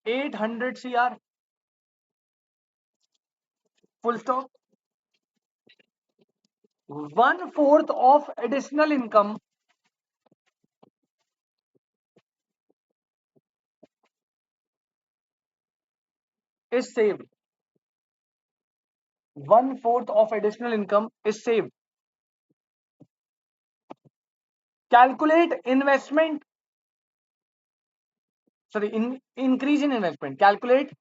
[SPEAKER 1] 800 CR, full stop. 1/4 of additional income is saved. 1/4 of additional income is saved. Calculate investment, sorry, increase in investment. Calculate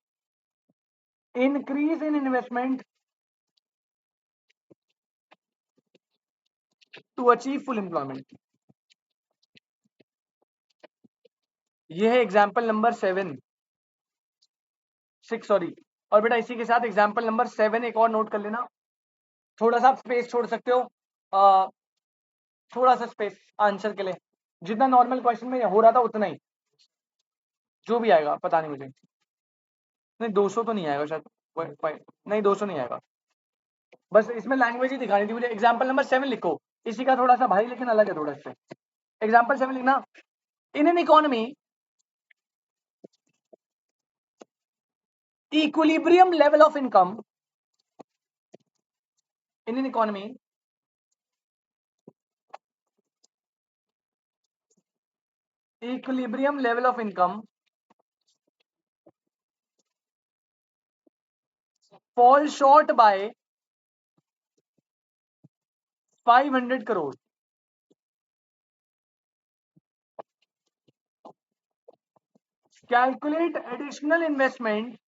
[SPEAKER 1] increase in investment to achieve full employment. ये है एग्जाम्पल नंबर 6 सॉरी। और बेटा इसी के साथ एग्जाम्पल नंबर 7 एक और नोट कर लेना, थोड़ा सा स्पेस छोड़ सकते हो, थोड़ा सा स्पेस आंसर के लिए, जितना नॉर्मल क्वेश्चन में हो रहा था उतना ही, जो भी आएगा पता नहीं मुझे। नहीं 200 तो नहीं आएगा शायद, नहीं 200 नहीं आएगा। बस इसमें लैंग्वेज ही दिखानी थी मुझे। एग्जाम्पल नंबर 7 लिखो, इसी का थोड़ा सा भाई लेकिन अलग है थोड़ा से। एग्जाम्पल 7 लिखना। In an economy equilibrium level of income, in an economy equilibrium level of income falls short by 500 crore. Calculate additional investment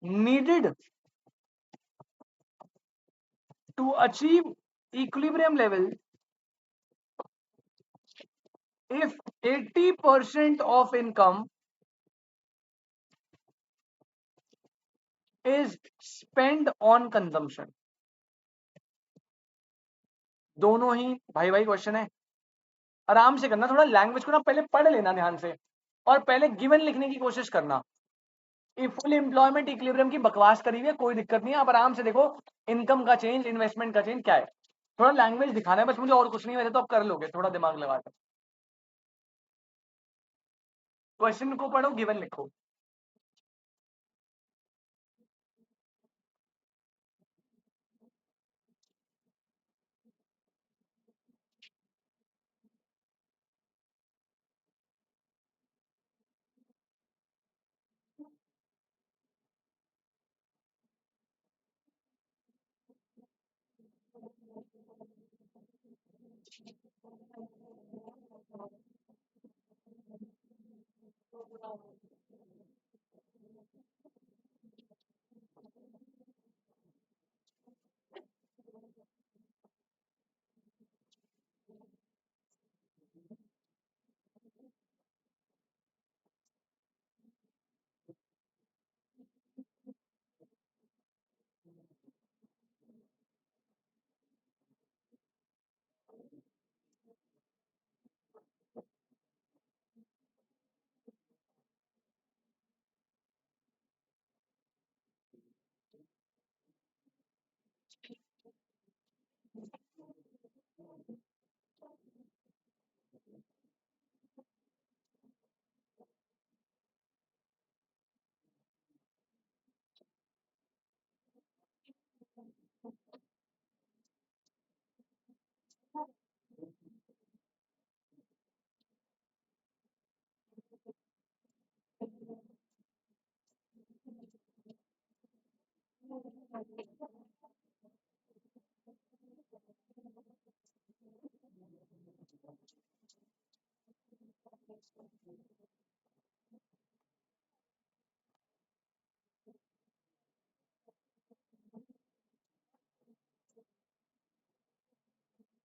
[SPEAKER 1] needed to achieve equilibrium level if 80% of income is spent on consumption. दोनों ही भाई भाई क्वेश्चन है, आराम से करना, थोड़ा लैंग्वेज को ना पहले पढ़ लेना ध्यान से और पहले गिवन लिखने की कोशिश करना। फुल एम्प्लॉयमेंट इक्विलिब्रियम की बकवास करी हुई है, कोई दिक्कत नहीं है, आप आराम से देखो इनकम का चेंज, इन्वेस्टमेंट का चेंज क्या है, थोड़ा लैंग्वेज दिखाना है बस मुझे, और कुछ नहीं, वैसे तो आप कर लोगे, थोड़ा दिमाग लगा कर। क्वेश्चन को पढ़ो, गिवन लिखो।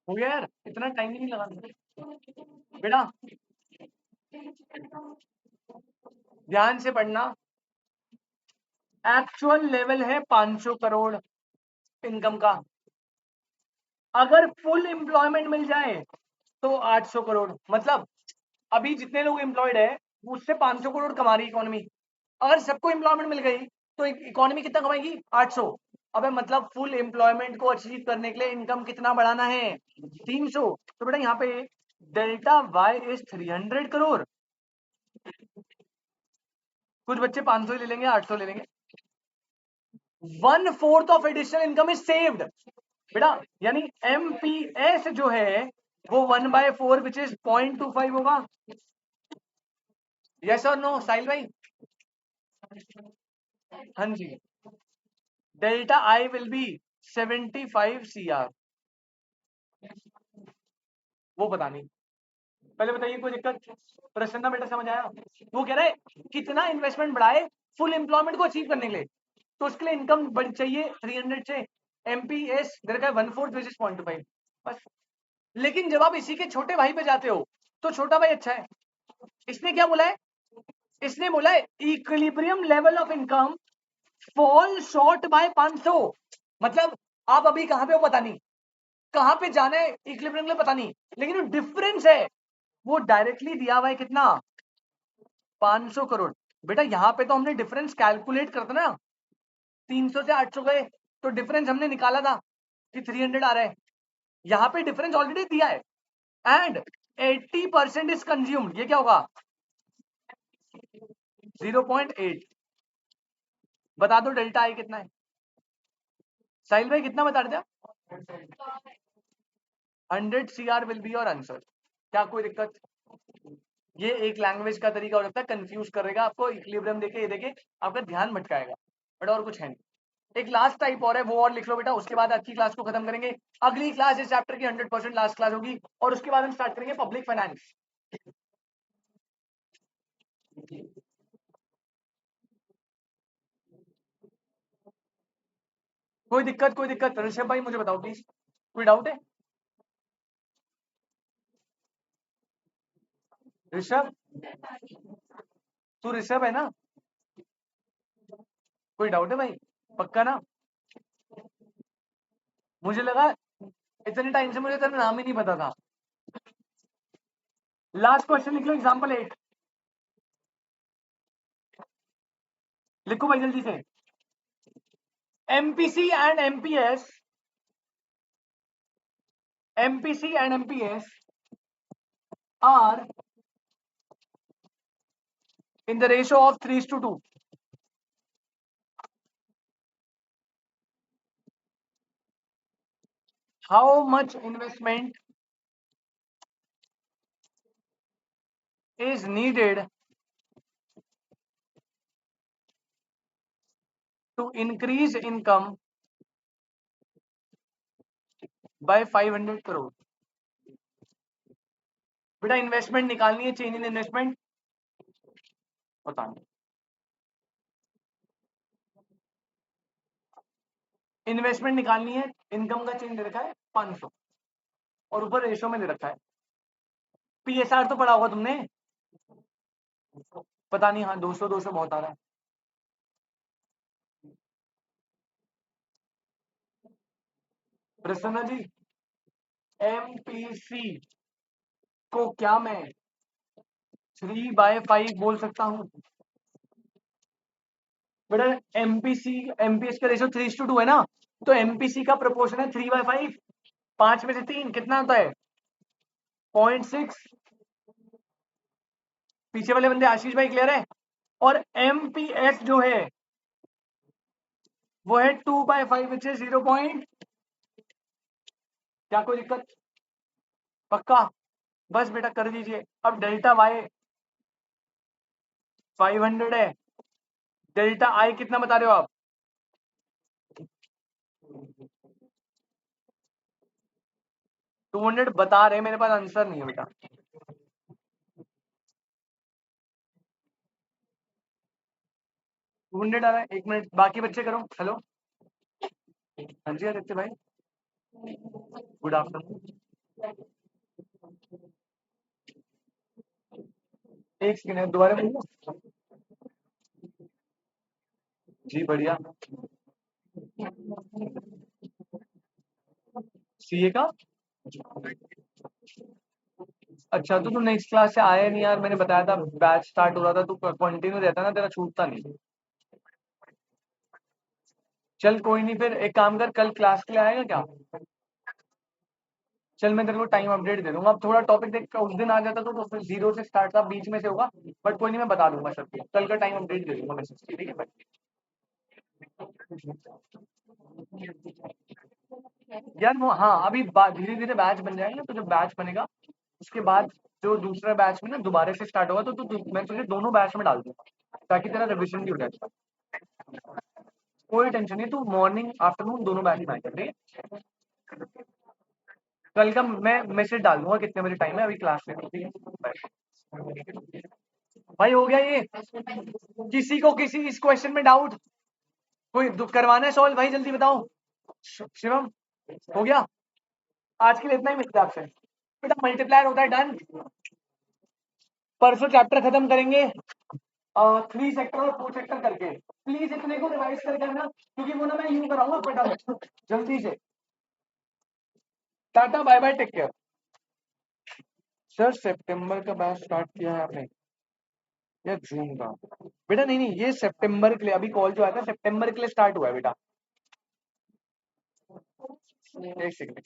[SPEAKER 1] हो गया यार, इतना टाइम नहीं लगाना बेटा, ध्यान से पढ़ना। एक्चुअल लेवल है 500 करोड़ इनकम का, अगर फुल एम्प्लॉयमेंट मिल जाए तो 800 करोड़, मतलब अभी जितने लोग एम्प्लॉयड है उससे 500 करोड़ कमा रही इकोनॉमी, अगर सबको एम्प्लॉयमेंट मिल गई तो इकोनॉमी कितना कमाएगी, 800। अबे मतलब फुल एम्प्लॉयमेंट को अचीव करने के लिए इनकम कितना बढ़ाना है, 300। तो बेटा यहाँ पे डेल्टा वाई इज 300 करोड़। कुछ बच्चे 500 ले लेंगे, 800 ले लेंगे। 1/4 of additional income is saved बेटा, यानी एमपीएस जो है वो 1/4 विच इज 0.25 होगा। यस और नो साहिल भाई? हाँ जी। Delta I will be 75 CR, वो पता नहीं, पहले बताइए कोई दिक्कत? प्रसन्ना बेटा समझ आया? वो कह रहा है कितना इन्वेस्टमेंट बढ़ाए फुल एम्प्लॉयमेंट को अचीव करने के लिए, तो उसके लिए इनकम बढ़ चाहिए 300 से, एमपीएस दे रखा है 1/4 विच इज 0.5 बस। लेकिन जब आप इसी के छोटे भाई पे जाते हो तो छोटा भाई अच्छा है, इसने क्या बोला है, इसने बोला है equilibrium level of income fall short by 500, मतलब आप अभी कहां पे हो पता नहीं, कहां पे जाना है इक्विलिब्रियम में पता नहीं, लेकिन जो डिफरेंस है वो डायरेक्टली दिया हुआ है कितना, 500 करोड़। बेटा यहाँ पे तो हमने डिफरेंस कैलकुलेट करते ना, 300 से 800 गए तो डिफरेंस हमने निकाला था कि 300 आ रहा है। यहाँ पे डिफरेंस ऑलरेडी दिया है एंड 80% इज कंज्यूम्ड, ये क्या होगा 0.8। बता दो डेल्टा आई कितना है। साहिल भाई कितना बता रहे थे? 100 CR will be your answer. क्या कोई दिक्कत? ये एक लैंग्वेज का तरीका हो सकता है, कंफ्यूज करेगा आपको, इक्विलिब्रियम देके ये देके आपका ध्यान भटकाएगा, बट और कुछ है नहीं। एक लास्ट टाइप और है, वो और लिख लो बेटा, उसके बाद आज की क्लास को खत्म करेंगे। अगली क्लास इस चैप्टर की 100% लास्ट क्लास होगी और उसके बाद हम स्टार्ट करेंगे पब्लिक फाइनेंस। कोई दिक्कत? कोई दिक्कत? ऋषभ भाई मुझे बताओ प्लीज, कोई डाउट है? ऋषभ, तू ऋषभ है ना? कोई डाउट है भाई? पक्का ना? मुझे लगा इतने टाइम से मुझे तेरा नाम ही नहीं पता था। लास्ट क्वेश्चन लिख लो, एग्जाम्पल 8 लिखो भाई जल्दी से। MPC and MPS, MPC and MPS are in the ratio of 3:2. How much investment is needed to increase income by 500 crore? बेटा इन्वेस्टमेंट निकालनी है, चेंज इन इन्वेस्टमेंट बताना। इन्वेस्टमेंट निकालनी है, इनकम का चेंज दे रखा है 500 और ऊपर रेशो में दे रखा है। पीएसआर तो पढ़ा होगा तुमने? पता नहीं, हाँ 200 200 बहुत आ रहा है। प्रसन्ना जी, एमपीसी को क्या मैं 3/5 बोल सकता हूँ? बेटा एमपीसी, एमपीएस का रेशियो 3:2 है ना, तो एमपीसी का प्रोपोर्शन है 3/5। 5 में से 3 कितना होता है? 0.6। पीछे वाले बंदे आशीष भाई क्लियर है? और एमपीएस जो है वो है 2/5 विच इज 0 पॉइंट। क्या कोई दिक्कत? पक्का? बस बेटा कर दीजिए। अब डेल्टा वाई 500 है, डेल्टा आई कितना बता रहे हो आप? 200 बता रहे हैं, मेरे पास आंसर नहीं है बेटा। 200 आ रहा है, 1 मिनट बाकी बच्चे करो। हेलो, हाँ जी आदित्य भाई, गुड आफ्टरनून। एक सेकंड दोबारा बोलो। जी बढ़िया। सीए का? अच्छा, तो तू नेक्स्ट क्लास से आया नहीं यार, मैंने बताया था बैच स्टार्ट हो रहा था, तू कंटिन्यू रहता ना, तेरा छूटता नहीं। चल कोई नहीं, फिर एक काम कर, कल क्लास के लिए आएगा क्या? चल मैं तेरे को टाइम अपडेट दे दूंगा। अब थोड़ा टॉपिक देख के उस दिन आ जाता तो फिर 0 से स्टार्ट था, बीच में से होगा, बट कोई नहीं, मैं बता दूंगा सबको, कल का टाइम अपडेट दे दूंगा मैसेज, ठीक है भाई? यार वो हाँ, अभी धीरे धीरे बैच बन जाएगा, तो जब बैच बनेगा उसके बाद जो दूसरा बैच में ना दोबारा से स्टार्ट होगा, तो मैं तुझे दोनों बैच में डाल दूंगा ताकि तेरा रिविजन भी हो जाए। कोई टेंशन नहीं, तू मॉर्निंग आफ्टरनून दोनों बैच में आएगा, ठीक है? कल का मैं मैसेज डाल दूंगा कितने बजे टाइम है, अभी क्लास में, ठीक है भाई? हो गया ये? किसी को किसी इस क्वेश्चन में डाउट? कोई करवाना है सॉल्व भाई, जल्दी बताओ। शिवम, हो गया? आज के लिए इतना ही मिलता है आपसे। बेटा मल्टीप्लायर होता है डन। परसों चैप्टर खत्म करेंगे 3 सेक्टर और 4 सेक्टर करके। प्लीज इतने को रिवाइज कर करना, क्योंकि वो ना मैं यूं कराऊंगा फटाफट जल्दी से। Tata bye bye, take care. Sir सितंबर का बैच स्टार्ट किया है आपने? या जून का? बेटा नहीं नहीं, ये सितंबर के लिए, अभी कॉल जो आया था सितंबर के लिए स्टार्ट हुआ है बेटा। एक सेकंड,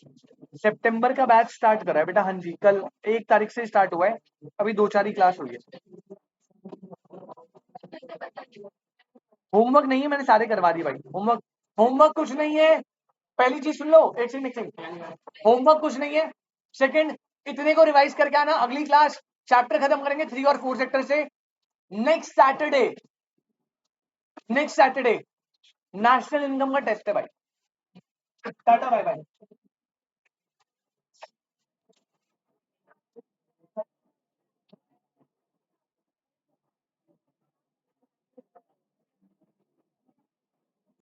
[SPEAKER 1] सितंबर का बैच स्टार्ट करा है बेटा। हाँ जी, कल 1 तारीख से स्टार्ट हुआ है, अभी 2-4 ही क्लास हुई है। होमवर्क नहीं है, मैंने सारे करवा दिए भाई। होमवर्क, होमवर्क कुछ नहीं है। पहली चीज सुन लो, एक सेकंड, होमवर्क कुछ नहीं है। सेकंड, इतने को रिवाइज करके आना, अगली क्लास चैप्टर खत्म करेंगे 3 और 4 सेक्टर से। Next Saturday, next Saturday national income का टेस्ट है भाई। Tata bye bye.